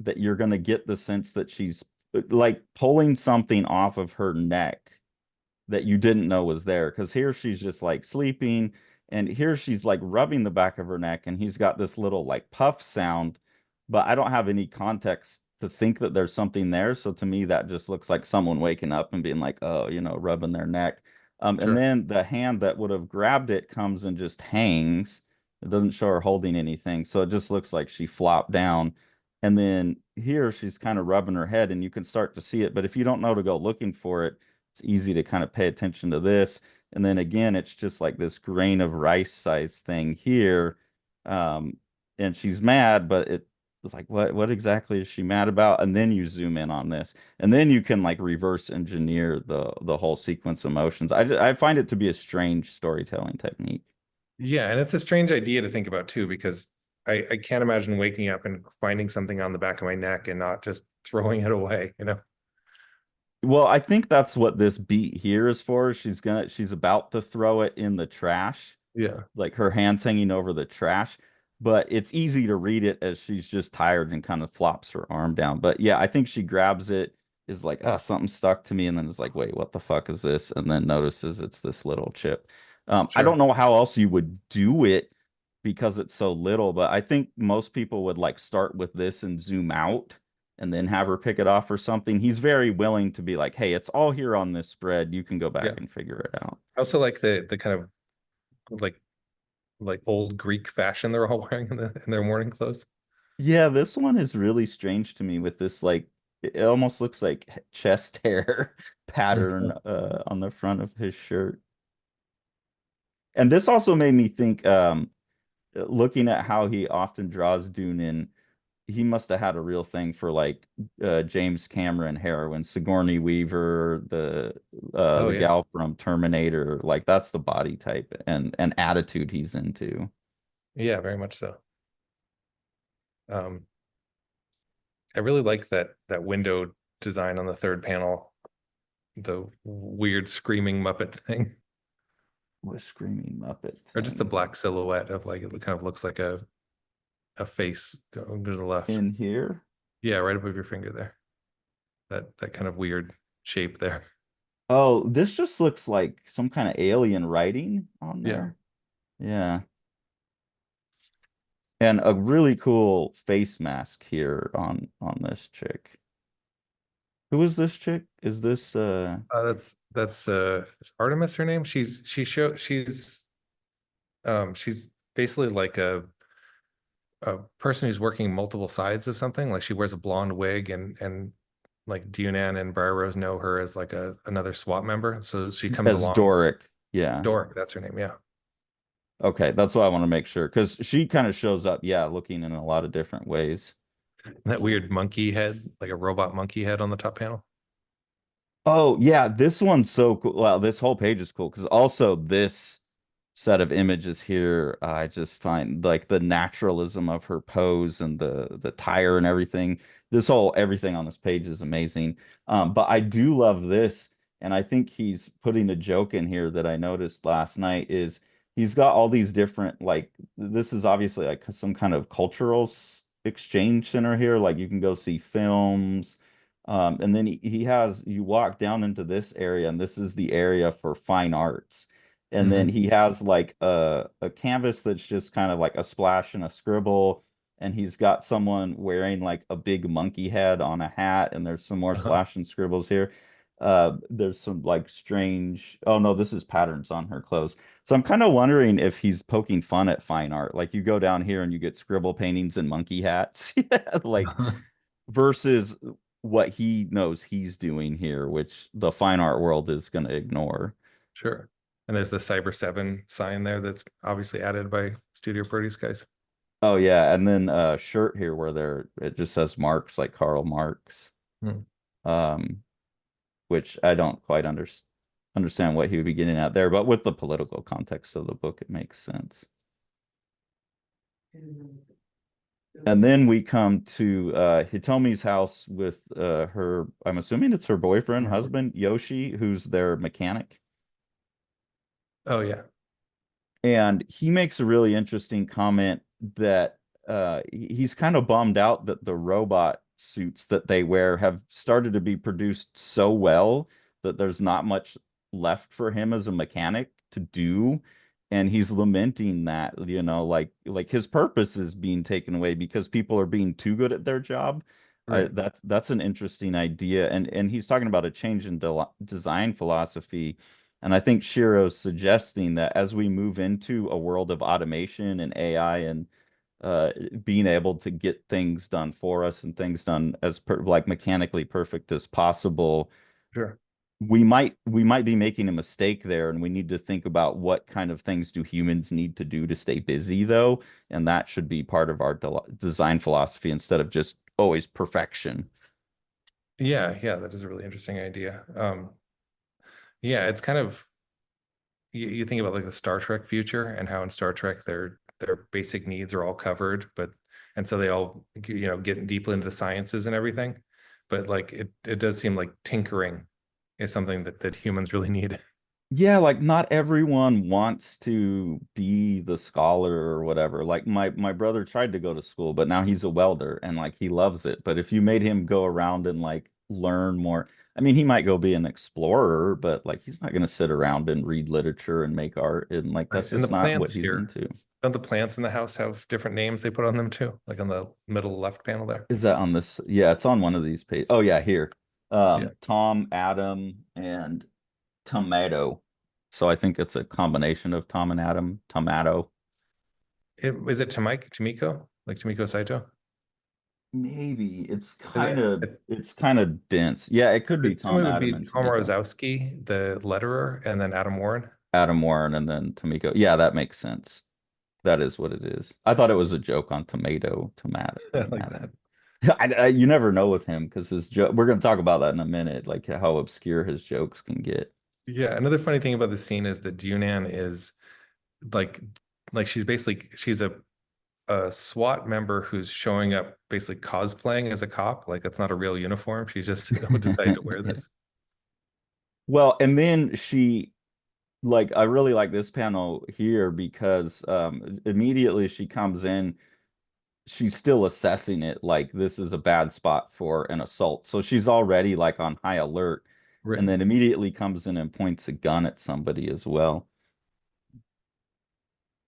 that you're going to get the sense that she's like pulling something off of her neck that you didn't know was there. Because here she's just like sleeping, and here she's like rubbing the back of her neck, and he's got this little like puff sound, but I don't have any context to think that there's something there. So to me, that just looks like someone waking up and being like, oh, rubbing their neck. And sure. then the hand that would have grabbed it comes and just hangs. It doesn't show her holding anything. So it just looks like she flopped down. And then here she's kind of rubbing her head, and you can start to see it. But if you don't know to go looking for it, it's easy to kind of pay attention to this. And then again, it's just like this grain of rice size thing here. Um, and she's mad, but it's like, what exactly is she mad about? And then you zoom in on this, and then you can like reverse engineer the whole sequence of motions. I find it to be a strange storytelling technique. Yeah, and it's a strange idea to think about too, because I can't imagine waking up and finding something on the back of my neck and not just throwing it away, you know? Well, I think that's what this beat here is for. She's about to throw it in the trash, Yeah, like her hands hanging over the trash. But it's easy to read it as she's just tired and kind of flops her arm down. But yeah, I think she grabs it, is like, oh, something stuck to me, and then is like, wait, what the fuck is this? And then notices it's this little chip. I don't sure. know how else you would do it because it's so little, but I think most people would like start with this and zoom out and then have her pick it off or something. He's very willing to be like, hey, it's all here on this spread. You can go back Yeah. and figure it out. I also like the kind of like old Greek fashion they're all wearing in their morning clothes. Yeah, this one is really strange to me with this like it almost looks like chest hair pattern on the front of his shirt. And this also made me think looking at how he often draws Dune, he must have had a real thing for like James Cameron heroine, Sigourney Weaver, Oh the yeah. gal from Terminator. Like that's the body type and attitude he's into. Yeah, very much so. Um, I really like that window design on the third panel, the weird screaming Muppet thing, What a screaming Muppet or just the thing. black silhouette of like it kind of looks like a face going to the left. In here? Yeah, right above your finger there. That kind of weird shape there. Oh, this just looks like some kind of alien writing on Yeah. there. Yeah. And a really cool face mask here on this chick. Who is this chick? Is this That's is Artemis her name? She's basically like a person who's working multiple sides of something. Like she wears a blonde wig and like Dunan and Briar Rose know her as like another SWAT member. So she comes as along. Doric? Yeah. Dork, that's her name. Yeah. Okay, that's what I want to make sure because she kind of shows up, yeah, looking in a lot of different ways. That weird monkey head, like a robot monkey head on the top panel. Oh, yeah, this one's so cool. Well, this whole page is cool because also this set of images here, I just find like the naturalism of her pose and the tire and everything. This whole everything on this page is amazing. But I do love this, and I think he's putting a joke in here that I noticed last night is he's got all these different like this is obviously like some kind of cultural exchange center here. Like you can go see films. And then he has you walk down into this area, and this is the area for fine arts. And then Hmm. he has like a canvas that's just kind of like a splash and a scribble. and he's got someone wearing like a big monkey head on a hat, and there's some more Uh-huh. slash and scribbles here. There's some like strange, oh no, this is patterns on her clothes. So I'm kind of wondering if he's poking fun at fine art. Like you go down here and you get scribble paintings and monkey hats. Like versus what he knows he's doing here, which the fine art world is going to ignore. Sure. And there's the Cyber 7 sign there that's obviously added by Studio Produce guys. Oh yeah, and then shirt here where there it just says Marx like Karl Marx. Hmm. Um, which I don't quite understand what he would be getting at there, but with the political context of the book, it makes sense. And then we come to Hitomi's house with her, I'm assuming it's her boyfriend, husband, Yoshi, who's their mechanic. Oh yeah. And he makes a really interesting comment that he's kind of bummed out that the robot suits that they wear have started to be produced so well that there's not much left for him as a mechanic to do. And he's lamenting that, like his purpose is being taken away because people are being too good at their job. Right. That's an interesting idea, and he's talking about a change in design philosophy. And I think Shiro's suggesting that as we move into a world of automation and AI and being able to get things done for us and things done as like mechanically perfect as possible, Sure. we might be making a mistake there, and we need to think about what kind of things do humans need to do to stay busy, though, and that should be part of our design philosophy instead of just always perfection. Yeah, yeah, that is a really interesting idea. Yeah, it's kind of you think about like the Star Trek future and how in Star Trek their basic needs are all covered, but and so they all get deeply into the sciences and everything. But like it does seem like tinkering is something that humans really need. Yeah, like not everyone wants to be the scholar or whatever. Like my brother tried to go to school, but now he's a welder and like he loves it. But if you made him go around and like learn more, I mean, he might go be an explorer, but like he's not going to sit around and read literature and make art, and like Right. that's And the just not what plants he's here, into. don't the plants in the house have different names they put on them too? Like on the middle left panel there. Is that on this? Yeah, it's on one of these pages. Oh yeah, here. Yeah. Tom, Adam, and Tomato. So I think it's a combination of Tom and Adam, Tomato. Is it Tomiko? Like Tomiko Saito? Maybe Is it, it's kind of dense. Yeah, it could Because be it Tom, would Adam, be and Tom Tamiko. Rozowski, the letterer, and then Adam Warren. Adam Warren and then Tamiko. Yeah, that makes sense. That is what it is. I thought it was a joke on tomato, I like tomato. that. You never know with him because his joke. We're going to talk about that in a minute, like how obscure his jokes can get. Yeah, another funny thing about the scene is that Junan is like she's basically she's a SWAT member who's showing up basically cosplaying as a cop. Like that's not a real uniform. She's just decided to wear this. Well, and then like I really like this panel here because immediately she comes in, she's still assessing it like this is a bad spot for an assault. So she's already like on high alert, and Right. then immediately comes in and points a gun at somebody as well.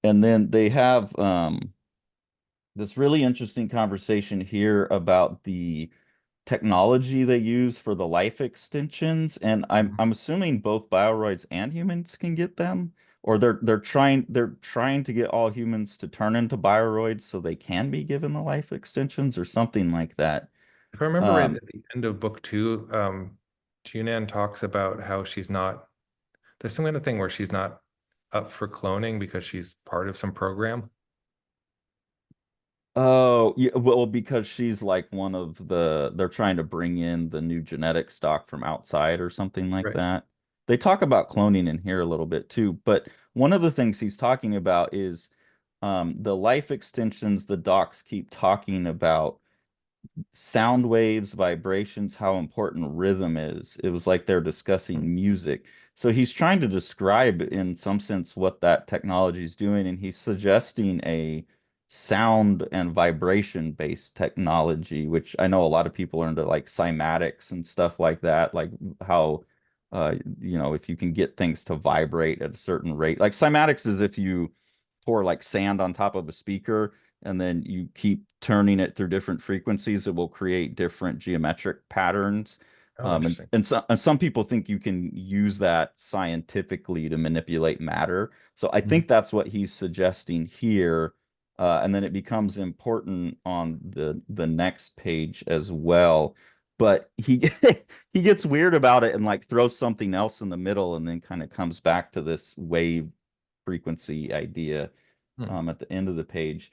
And then they have this really interesting conversation here about the technology they use for the life extensions, and I'm assuming both bioroids and humans can get them, or they're trying to get all humans to turn into bioroids so they can be given the life extensions or something like that. If I remember right Um, at the end of book two, Junan talks about how she's not, there's some kind of thing where she's not up for cloning because she's part of some program. oh, yeah, well, because she's like one of they're trying to bring in the new genetic stock from outside or something like Right. that. They talk about cloning in here a little bit too, but one of the things he's talking about is the life extensions the docs keep talking about sound waves, vibrations, how important rhythm is. It was like they're discussing music. So he's trying to describe, in some sense, what that technology is doing, and he's suggesting a sound and vibration based technology, which I know a lot of people are into like cymatics and stuff like that, like how if you can get things to vibrate at a certain rate. Like cymatics is if you pour like sand on top of a speaker, and then you keep turning it through different frequencies, it will create different geometric patterns. Oh, interesting. And some people think you can use that scientifically to manipulate matter. So I Mhm. think that's what he's suggesting here. And then it becomes important on the next page as well. But he he gets weird about it and like throws something else in the middle and then kind of comes back to this wave frequency idea Hmm. at the end of the page.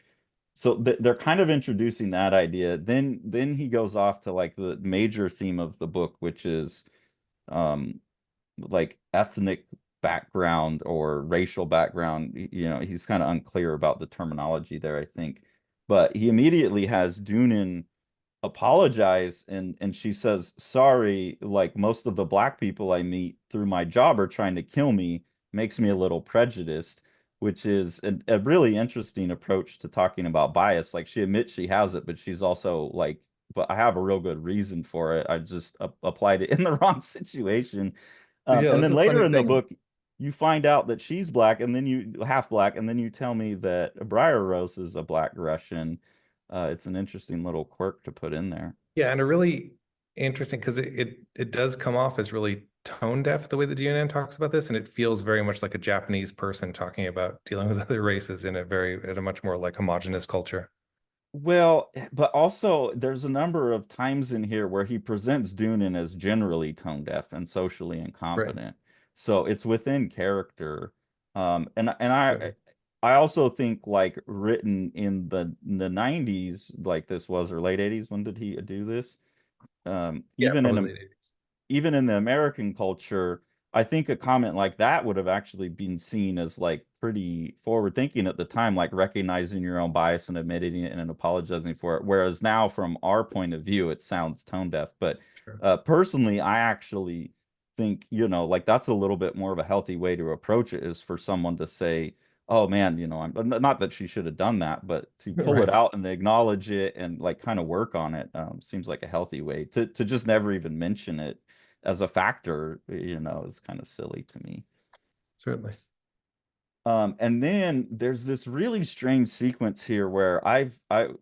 So they're kind of introducing that idea. Then he goes off to like the major theme of the book, which is um like ethnic background or racial background. You know, he's kind of unclear about the terminology there, I think. But he immediately has Dunan apologize, and she says, sorry, like most of the black people I meet through my job are trying to kill me, makes me a little prejudiced, which is a really interesting approach to talking about bias. Like she admits she has it, but she's also like, but I have a real good reason for it. I just applied it in the wrong situation. Yeah, And that's then a later funny in the thing. book, you find out that she's black, and then you half black, and then you tell me that Briar Rose is a black Russian. It's an interesting little quirk to put in there. Yeah, and a really interesting because it does come off as really tone deaf the way that DNN talks about this, and it feels very much like a Japanese person talking about dealing with other races in a much more like homogenous culture. Well, but also there's a number of times in here where he presents Dunan as generally tone deaf and socially Right. incompetent. So it's within character. And Certainly. I also think like written in the 90s like this was, or late 80s, when did he do this? Yeah, Even in probably a late 80s. even in the American culture, I think a comment like that would have actually been seen as like pretty forward thinking at the time, like recognizing your own bias and admitting it and apologizing for it. Whereas now, from our point of view, it sounds tone deaf. But Sure. personally, I actually think, like that's a little bit more of a healthy way to approach it, is for someone to say, oh man, I'm not that she should have done that, but to pull it Right. out and acknowledge it and like kind of work on it seems like a healthy way. To just never even mention it as a factor, is kind of silly to me. Certainly. And then there's this really strange sequence here where I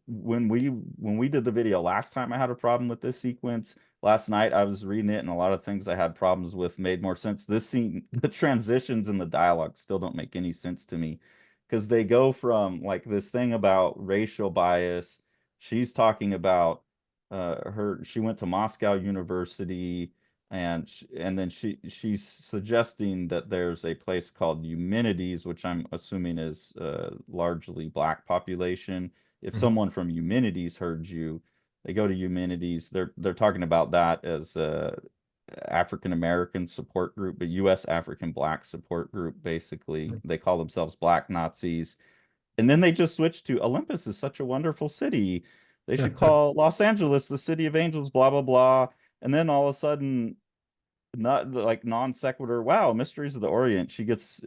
when we did the video last time, I had a problem with this sequence. Last night I was reading it, and a lot of things I had problems with made more sense. This scene, the transitions in the dialogue still don't make any sense to me, because they go from like this thing about racial bias. She's talking about she went to Moscow University, and then she's suggesting that there's a place called Eumenides, which I'm assuming is largely black population. If Mhm. someone from Eumenides heard you, they go to Eumenides. They're talking about that as a African American support group, but U.S. African Black support group. Basically, they call themselves Black Nazis, and then they just switch to Olympus is such a wonderful city. They should call Los Angeles the city of angels, blah blah blah. And then all of a sudden, not like non sequitur. Wow, Mysteries of the Orient. She gets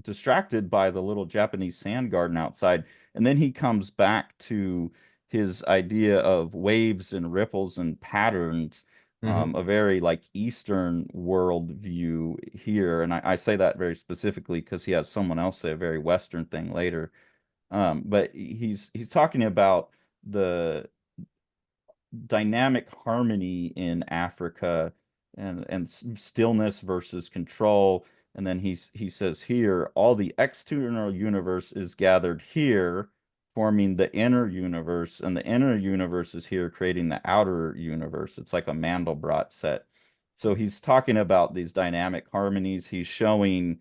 distracted by the little Japanese sand garden outside, and then he comes back to his idea of waves and ripples and patterns. Mhm. A very like Eastern world view here, and I say that very specifically because he has someone else say a very Western thing later. But he's talking about the dynamic harmony in Africa, and stillness versus control. And then he says here, all the external universe is gathered here, forming the inner universe, and the inner universe is here, creating the outer universe. It's like a Mandelbrot set. So he's talking about these dynamic harmonies. He's showing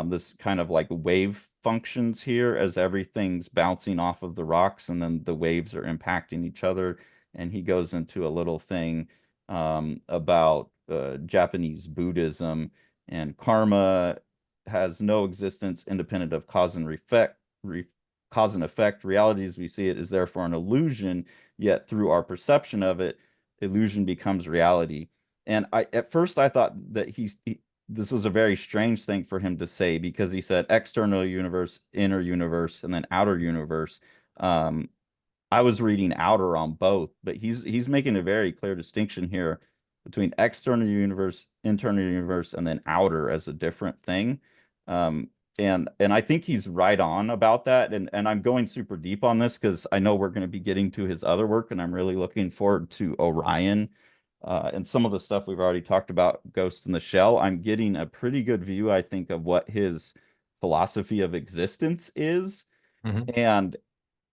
this kind of like wave functions here, as everything's bouncing off of the rocks, and then the waves are impacting each other. And he goes into a little thing about Japanese Buddhism, and karma has no existence independent of cause and effect. Reality as we see it is therefore an illusion, yet through our perception of it, illusion becomes reality. And at first I thought that this was a very strange thing for him to say, because he said external universe, inner universe, and then outer universe. Um, I was reading outer on both, but he's making a very clear distinction here between external universe, internal universe, and then outer as a different thing. And I think he's right on about that. And I'm going super deep on this because I know we're going to be getting to his other work, and I'm really looking forward to Orion. And some of the stuff we've already talked about, Ghost in the Shell. I'm getting a pretty good view, I think, of what his philosophy of existence is. Hmm. And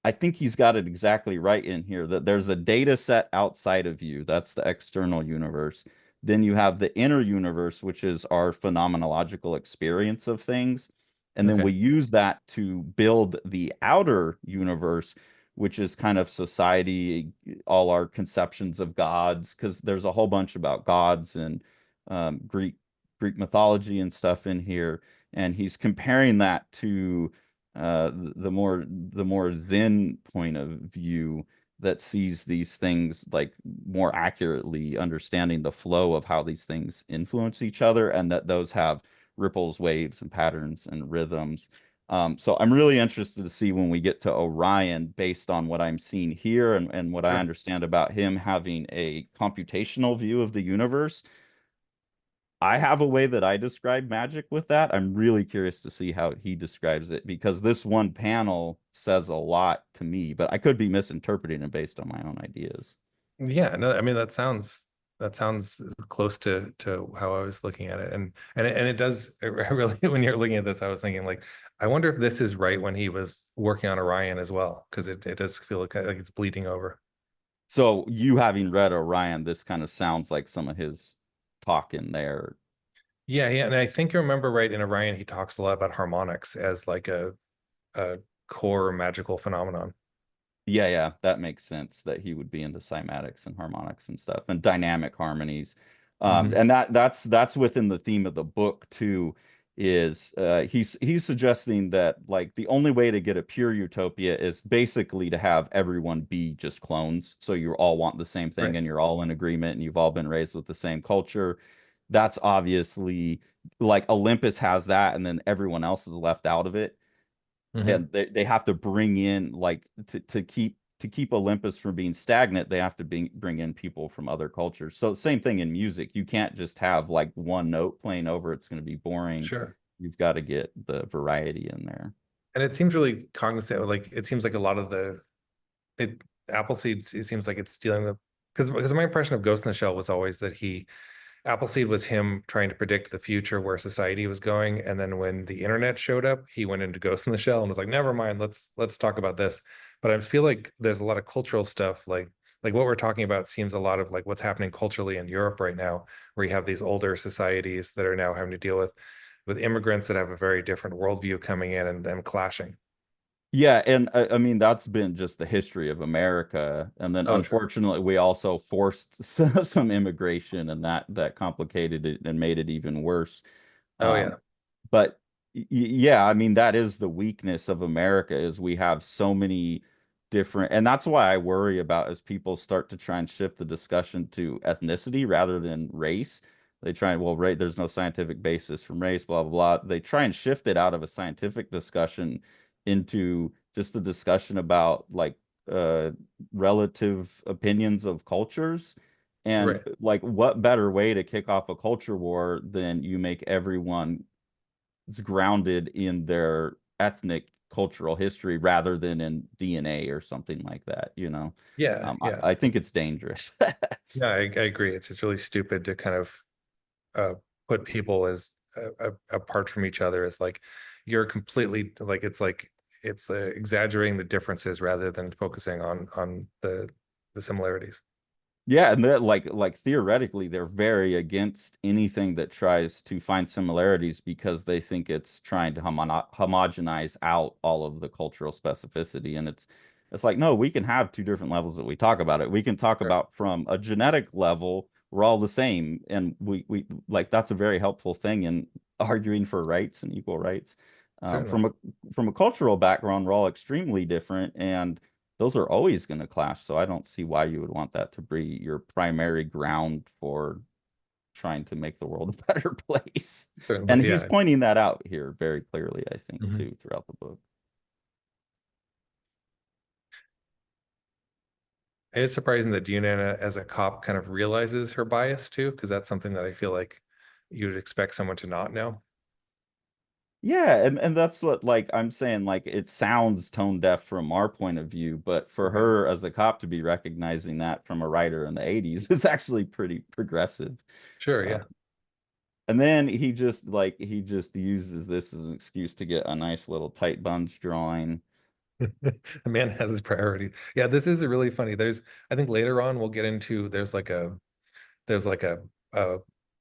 I think he's got it exactly right in here that there's a data set outside of you. That's the external universe. Then you have the inner universe, which is our phenomenological experience of things. And then Okay. we use that to build the outer universe, which is kind of society, all our conceptions of gods, because there's a whole bunch about gods and Greek mythology and stuff in here. And he's comparing that to the more Zen point of view that sees these things like more accurately understanding the flow of how these things influence each other and that those have ripples, waves, and patterns and rhythms. So I'm really interested to see when we get to Orion, based on what I'm seeing here and what I Sure. understand about him having a computational view of the universe. I have a way that I describe magic with that. I'm really curious to see how he describes it because this one panel says a lot to me, but I could be misinterpreting it based on my own ideas. Yeah, no, I mean that sounds close to how I was looking at it, and it does it really when you're looking at this, I was thinking like, I wonder if this is right when he was working on Orion as well, because it does feel like it's bleeding over. So you having read Orion, this kind of sounds like some of his talk in there. Yeah, yeah, and I think you remember right in Orion, he talks a lot about harmonics as like a core magical phenomenon. Yeah, yeah, that makes sense that he would be into cymatics and harmonics and stuff and dynamic harmonies. Hmm. And that's within the theme of the book too, is he's suggesting that like the only way to get a pure utopia is basically to have everyone be just clones. So you all want the same thing Right. and you're all in agreement and you've all been raised with the same culture. That's obviously like Olympus has that, and then everyone else is left out of it, Hmm. and they have to bring in like to keep Olympus from being stagnant, they have to bring in people from other cultures. So same thing in music. You can't just have like one note playing over. It's going to be boring. Sure. You've got to get the variety in there. And it seems really cognizant, like it seems like a lot of the it Appleseed, it seems like it's dealing with, because my impression of Ghost in the Shell was always that he Appleseed was him trying to predict the future where society was going, and then when the internet showed up, he went into Ghost in the Shell and was like, "Never mind, let's talk about this." But I feel like there's a lot of cultural stuff, like what we're talking about seems a lot of like what's happening culturally in Europe right now, where you have these older societies that are now having to deal with immigrants that have a very different worldview coming in and them clashing. Yeah, and I mean that's been just the history of America, and then Oh, sure. unfortunately we also forced some immigration, and that complicated it and made it even worse. Oh, Um, yeah. but yeah, I mean that is the weakness of America is we have so many different, and that's why I worry about as people start to try and shift the discussion to ethnicity rather than race. They try and, well, right, there's no scientific basis from race, blah blah blah. They try and shift it out of a scientific discussion into just a discussion about like uh relative opinions of cultures. And Right. like what better way to kick off a culture war than you make everyone is grounded in their ethnic cultural history rather than in DNA or something like that, you know? Yeah, yeah. I think it's dangerous. Yeah, I agree. It's really stupid to kind of uh, put people as apart from each other as like you're completely like it's exaggerating the differences rather than focusing on the similarities. Yeah, and that like theoretically they're very against anything that tries to find similarities because they think it's trying to homogenize out all of the cultural specificity. And it's like, no, we can have two different levels that we talk about it. We can talk Sure. about from a genetic level, we're all the same. And we like that's a very helpful thing in arguing for rights and equal rights. Certainly. From a cultural background, we're all extremely different, and those are always going to clash. So I don't see why you would want that to be your primary ground for trying to make the world a better place. Certainly. And he's Yeah. pointing that out here very clearly, I think, Mhm. too, throughout the book. It is surprising that Yuna as a cop kind of realizes her bias too, because that's something that I feel like you would expect someone to not know. Yeah, and that's what like I'm saying, like it sounds tone deaf from our point of view, but for Right. her as a cop to be recognizing that from a writer in the 80s is actually pretty progressive. Sure, Uh, yeah. and then he just uses this as an excuse to get a nice little tight bunch drawing. A man has his priorities. Yeah, this is really funny. I think later on we'll get into there's like a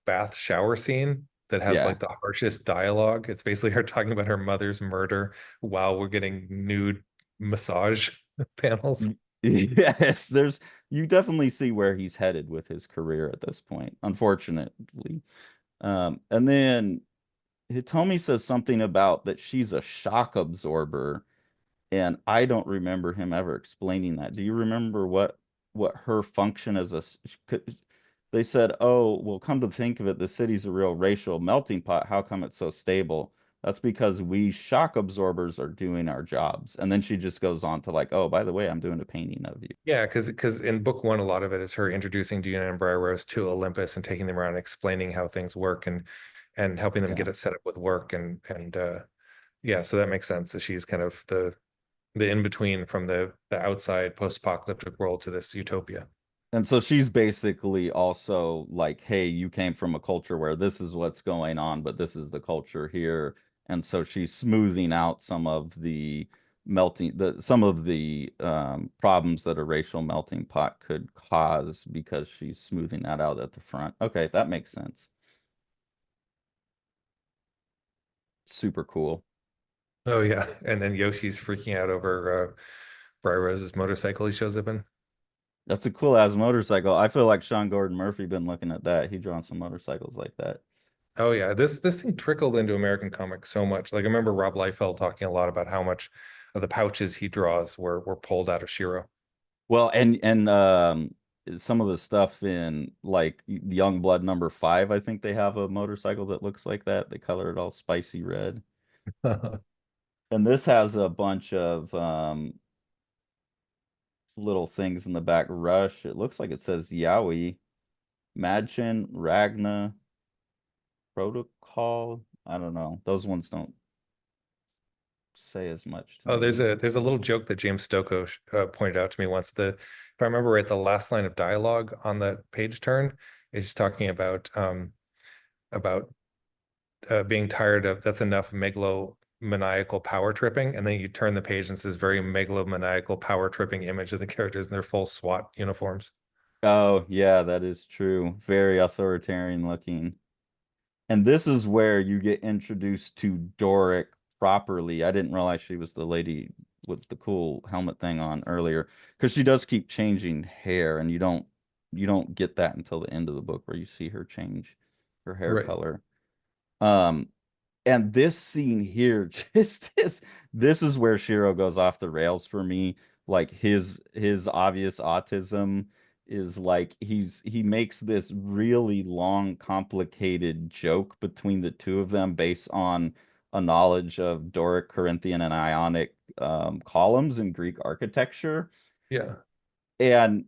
bath shower scene that has Yeah. like the harshest dialogue. It's basically her talking about her mother's murder while we're getting nude massage panels. Yes, there's you definitely see where he's headed with his career at this point, unfortunately. And then Hitomi says something about that she's a shock absorber, and I don't remember him ever explaining that. Do you remember what her function as they said, "Oh, well, come to think of it, the city's a real racial melting pot. How come it's so stable?" That's because we shock absorbers are doing our jobs. And then she just goes on to like, "Oh, by the way, I'm doing a painting of you." Yeah, because in book one, a lot of it is her introducing Deanna and Briar Rose to Olympus and taking them around, explaining how things work and helping them Yeah. get it set up with work and yeah, so that makes sense. That she's kind of the in between from the outside post-apocalyptic world to this utopia. And so she's basically also like, hey, you came from a culture where this is what's going on, but this is the culture here. And so she's smoothing out some of the problems that a racial melting pot could cause because she's smoothing that out at the front. Okay, that makes sense. Super cool. Oh yeah, and then Yoshi's freaking out over Briar Rose's motorcycle he shows up in. That's a cool ass motorcycle. I feel like Sean Gordon Murphy been looking at that. He drawn some motorcycles like that. Oh yeah, this thing trickled into American comics so much. Like I remember Rob Liefeld talking a lot about how much of the pouches he draws were pulled out of Shiro. Well, and some of the stuff in like the Young Blood #5, I think they have a motorcycle that looks like that. They color it all spicy red. And this has a bunch of little things in the back. Rush. It looks like it says Yowie, Madchen, Ragna, Protocol. I don't know. Those ones don't say as much to Oh, me. there's a little joke that James Stocco pointed out to me once. If I remember right, the last line of dialogue on that page turn is talking about being tired of that's enough megalomaniacal power tripping, and then you turn the page and it says very megalomaniacal power tripping image of the characters in their full SWAT uniforms. Oh, yeah, that is true. Very authoritarian looking. And this is where you get introduced to Doric properly. I didn't realize she was the lady with the cool helmet thing on earlier because she does keep changing hair, and you don't get that until the end of the book where you see her change her hair Right. color. Um, and this scene here just is this is where Shiro goes off the rails for me. Like his obvious autism is like he makes this really long, complicated joke between the two of them based on a knowledge of Doric, Corinthian, and Ionic columns in Greek architecture. Yeah. And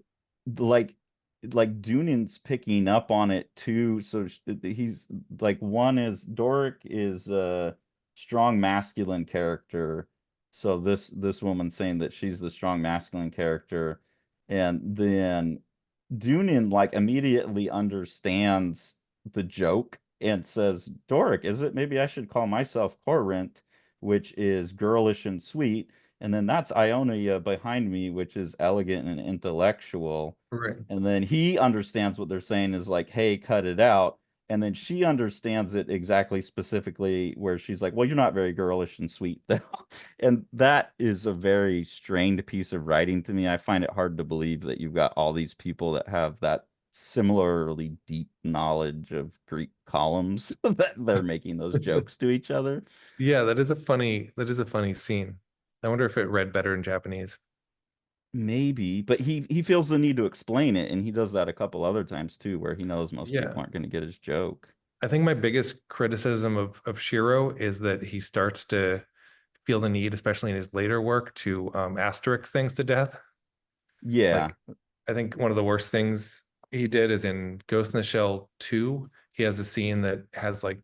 like Dunan's picking up on it too. So he's like one is Doric is a strong masculine character. So this woman's saying that she's the strong masculine character, and then Dunan like immediately understands the joke and says, "Doric, is it? Maybe I should call myself Corinth, which is girlish and sweet." And then that's Ionia behind me, which is elegant and intellectual. Right. And then he understands what they're saying is like, hey, cut it out. And then she understands it exactly specifically where she's like, well, you're not very girlish and sweet though. And that is a very strained piece of writing to me. I find it hard to believe that you've got all these people that have that similarly deep knowledge of Greek columns that they're making those jokes to each other. Yeah, that is a funny scene. I wonder if it read better in Japanese. Maybe, but he feels the need to explain it, and he does that a couple other times too, where he knows most people Yeah. aren't going to get his joke. I think my biggest criticism of Shiro is that he starts to feel the need, especially in his later work, to asterisk things to death. Yeah, Like, I think one of the worst things he did is in Ghost in the Shell 2, he has a scene that has like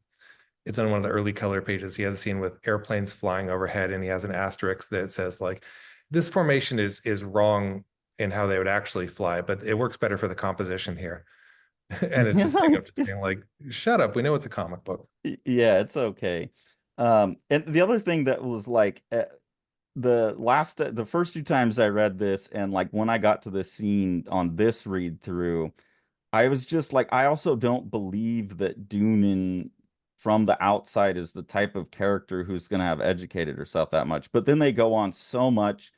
it's on one of the early color pages. He has a scene with airplanes flying overhead, and he has an asterisk that says like, this formation is wrong in how they would actually fly, but it works better for the composition here. And it's this thing of just being like, shut up, we know it's a comic book. Yeah, it's okay. And the other thing that was like the first two times I read this, and like when I got to this scene on this read through, I was just like, I also don't believe that Dunan from the outside is the type of character who's going to have educated herself that much. But then they go on so much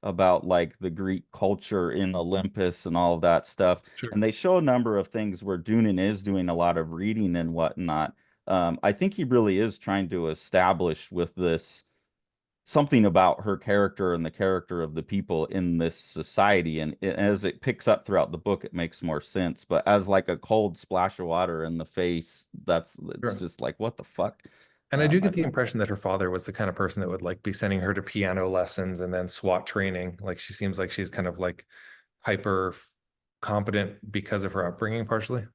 about like the Greek culture in Olympus and all of that stuff. Sure. And they show a number of things where Dunan is doing a lot of reading and whatnot. I think he really is trying to establish with this something about her character and the character of the people in this society. And as it picks up throughout the book, it makes more sense. But as like a cold splash of water in the face, it's Sure. just like, what the fuck? And I do I get the found that. impression that her father was the kind of person that would like be sending her to piano lessons and then SWAT training. Like she seems like she's kind of like hyper competent because of her upbringing, partially.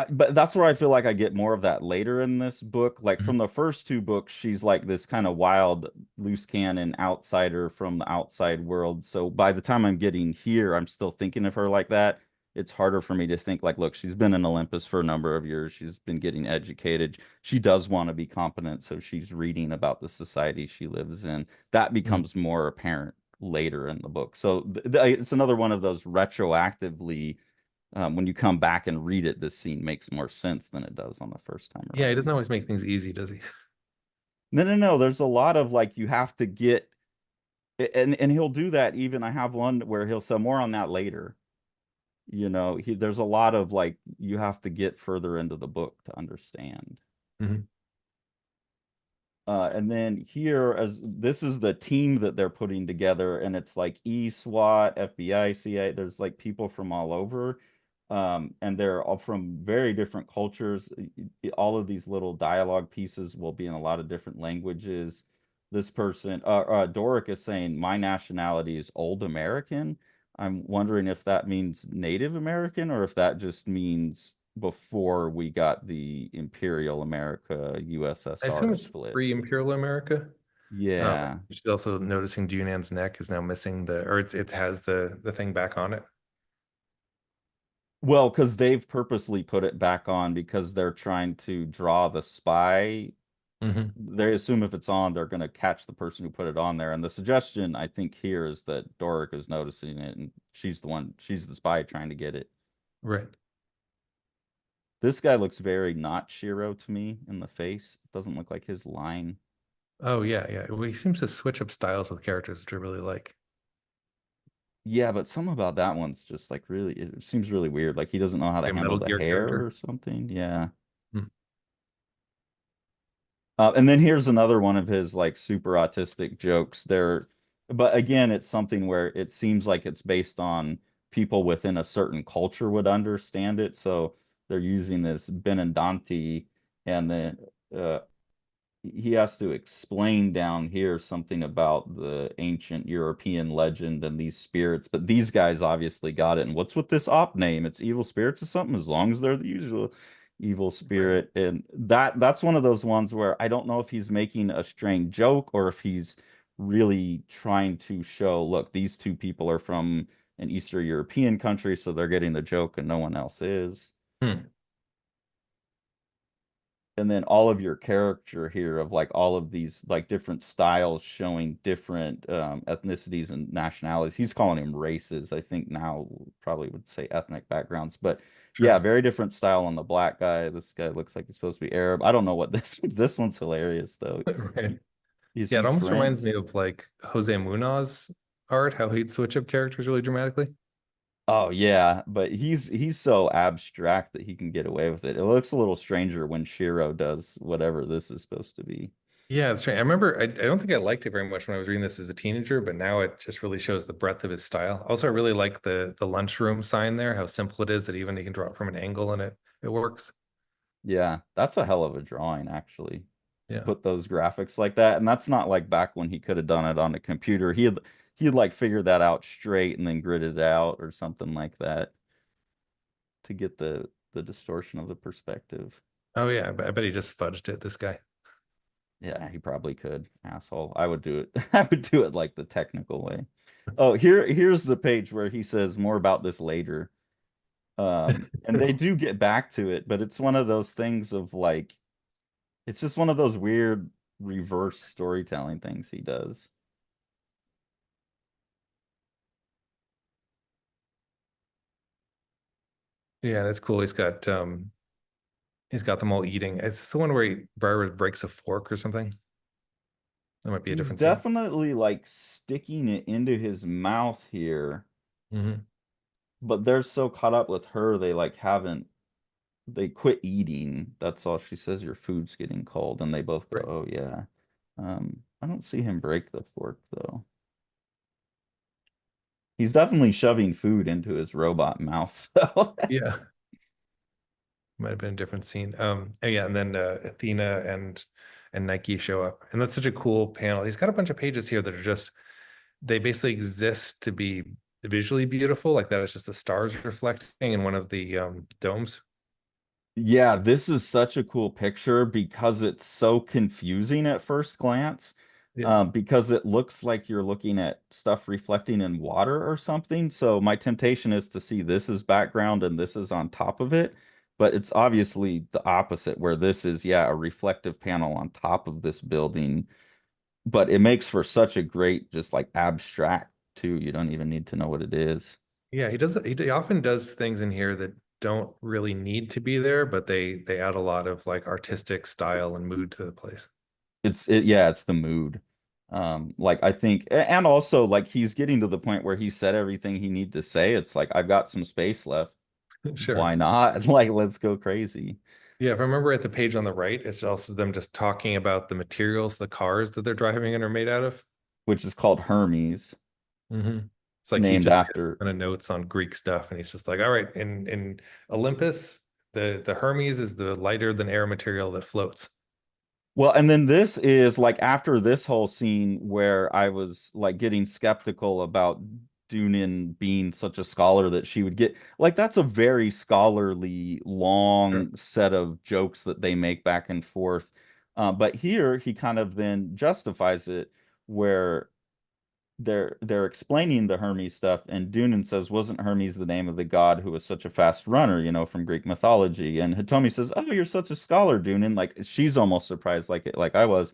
But that's where I feel like I get more of that later in this book. Like Mhm. from the first two books, she's like this kind of wild, loose cannon outsider from the outside world. So by the time I'm getting here, I'm still thinking of her like that. It's harder for me to think like, look, she's been in Olympus for a number of years. She's been getting educated. She does want to be competent, so she's reading about the society she lives in. That Mm. becomes more apparent later in the book. So it's another one of those retroactively when you come back and read it, this scene makes more sense than it does on the first time Yeah, he around. doesn't always make things easy, does he? No, no, no. There's a lot of like you have to get, and he'll do that. Even I have one where he'll say more on that later. There's a lot of like you have to get further into the book to understand. Mhm. And then here, as this is the team that they're putting together, and it's like SWAT, FBI, CIA. There's like people from all over, and they're all from very different cultures. All of these little dialogue pieces will be in a lot of different languages. This person, Doric is saying, "My nationality is Old American." I'm wondering if that means Native American or if that just means before we got the Imperial America I assume USSR it's split. pre-Imperial America. Yeah. She's also noticing Junan's neck is now missing or it has the thing back on it. Well, because they've purposely put it back on because they're trying to draw the spy. Hmm. They assume if it's on, they're going to catch the person who put it on there. And the suggestion, I think, here is that Doric is noticing it and she's the spy trying to get it. Right. This guy looks very not Shiro to me in the face. Doesn't look like his line. Oh yeah, yeah. Well, he seems to switch up styles with characters, which I really like. Yeah, but some about that one's just like really, it seems really weird. Like he doesn't know how to A Metal handle the Gear hair character. or something. Yeah. Hmm. And then here's another one of his like super autistic jokes there. But again, it's something where it seems like it's based on people within a certain culture would understand it. So they're using this Benandanti, and then uh, he has to explain down here something about the ancient European legend and these spirits, but these guys obviously got it. And what's with this op name? It's evil spirits or something, as long as they're the usual evil Right. spirit. And that's one of those ones where I don't know if he's making a strange joke or if he's really trying to show, look, these two people are from an Eastern European country, so they're getting the joke and no one else is. Hmm. And then all of your character here of like all of these like different styles showing different ethnicities and nationalities. He's calling them races. I think now probably would say ethnic backgrounds, but yeah, Sure. very different style on the black guy. This guy looks like he's supposed to be Arab. I don't know what this one's hilarious though. Right. Is Yeah, he it almost reminds me French? of like Jose Munoz's art, how he'd switch up characters really dramatically. Oh yeah, but he's so abstract that he can get away with it. It looks a little stranger when Shiro does whatever this is supposed to be. Yeah, that's right. I remember I don't think I liked it very much when I was reading this as a teenager, but now it just really shows the breadth of his style. Also, I really like the lunchroom sign there, how simple it is that even you can draw it from an angle and it works. Yeah, that's a hell of a drawing, actually, to Yeah. put those graphics like that. And that's not like back when he could have done it on a computer. He'd like figured that out straight and then gritted it out or something like that to get the distortion of the perspective. Oh yeah, I bet he just fudged it, this guy. Yeah, he probably could, asshole. I would do it. I would do it like the technical way. Oh, here's the page where he says more about this later. And they do get back to it, but it's one of those things of like it's just one of those weird reverse storytelling things he does. Yeah, that's cool. He's got them all eating. It's the one where Briar breaks a fork or something. That might be a He's different scene. definitely like sticking it into his mouth here, Hmm. but they're so caught up with her, they like haven't they quit eating. That's all she says, your food's getting cold, and they both go, Right. "Oh yeah." I don't see him break the fork though. He's definitely shoving food into his robot mouth though. Yeah. Might have been a different scene. And yeah, and then Athena and Nike show up. And that's such a cool panel. He's got a bunch of pages here that are just they basically exist to be visually beautiful, like that it's just the stars reflecting in one of the domes. Yeah, this is such a cool picture because it's so confusing at first glance. Yeah. Because it looks like you're looking at stuff reflecting in water or something. So my temptation is to see this as background and this is on top of it. But it's obviously the opposite, where this is, yeah, a reflective panel on top of this building. But it makes for such a great, just like abstract too. You don't even need to know what it is. Yeah, he often does things in here that don't really need to be there, but they add a lot of like artistic style and mood to the place. Yeah, it's the mood. Like I think, and also like he's getting to the point where he said everything he need to say. It's like I've got some space left. Sure. Why not? Like let's go crazy. Yeah, if I remember at the page on the right, it's also them just talking about the materials the cars that they're driving in are made out of. Which is called Hermes, Hmm. It's like he named just made a after, ton of notes on Greek stuff, and he's just like, all right, in Olympus, the Hermes is the lighter than air material that floats. well, and then this is like after this whole scene where I was like getting skeptical about Dunin being such a scholar that she would get like that's a very scholarly Sure. long set of jokes that they make back and forth. But here he kind of then justifies it where they're explaining the Hermes stuff, and Dunan says, "Wasn't Hermes the name of the god who was such a fast runner, from Greek mythology?" And Hitomi says, "Oh, you're such a scholar, Dunan." Like she's almost surprised, like I was.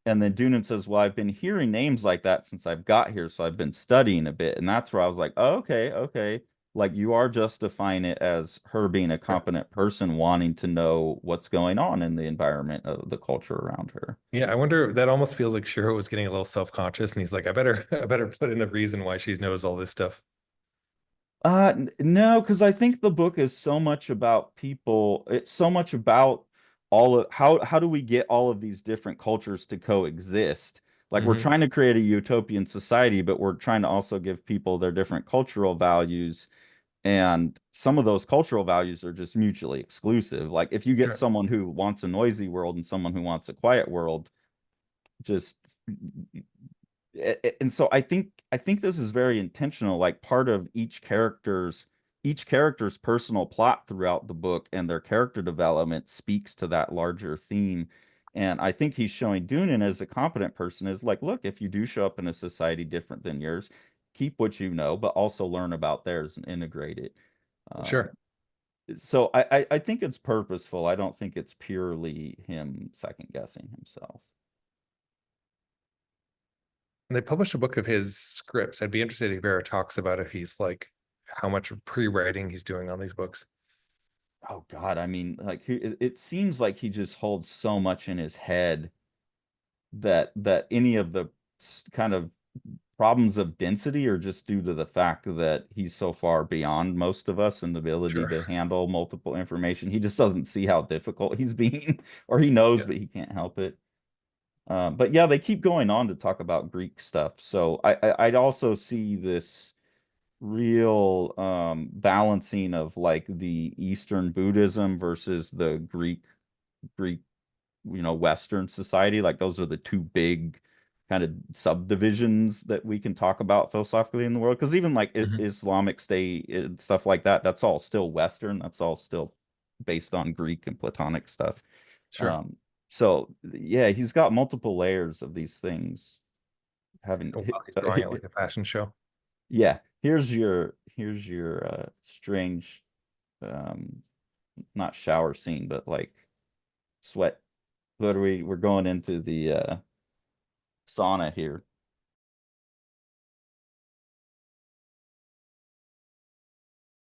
And then Dunan says, "Well, I've been hearing names like that since I've got here, so I've been studying a bit." And that's where I was like, oh, okay, okay. Like you are justifying it as her being a Sure. competent person wanting to know what's going on in the environment of the culture around her. Yeah, I wonder, that almost feels like Shiro was getting a little self-conscious, and he's like, I better I better put in a reason why she knows all this stuff. No, because I think the book is so much about people. It's so much about all of how do we get all of these different cultures to coexist? Like we're Hmm. trying to create a utopian society, but we're trying to also give people their different cultural values. And some of those cultural values are just mutually exclusive. Like if you get Sure. someone who wants a noisy world and someone who wants a quiet world, just and so I think this is very intentional, like part of each character's personal plot throughout the book and their character development speaks to that larger theme. And I think he's showing Dunan as a competent person is like, look, if you do show up in a society different than yours, keep what you know, but also learn about theirs and integrate it. Um, Sure. so I think it's purposeful. I don't think it's purely him second guessing himself. And they published a book of his scripts. I'd be interested if Vera talks about if he's like how much pre-writing he's doing on these books. Oh God, I mean, like it seems like he just holds so much in his head that any of the kind of problems of density are just due to the fact that he's so far beyond most of us in the ability Sure. to handle multiple information. He just doesn't see how difficult he's being, or he knows, Yeah. but he can't help it. But yeah, they keep going on to talk about Greek stuff. So I'd also see this real balancing of like the Eastern Buddhism versus the Greek Western society. Like those are the two big kind of subdivisions that we can talk about philosophically in the world. Because even like Mhm. Islamic State and stuff like that, that's all still Western. That's all still based on Greek and Platonic stuff. Sure. So yeah, he's got multiple layers of these things having. While he's drawing it like a fashion show. Yeah, here's your strange, um, not shower scene, but like sweat. What are we? We're going into the sauna here.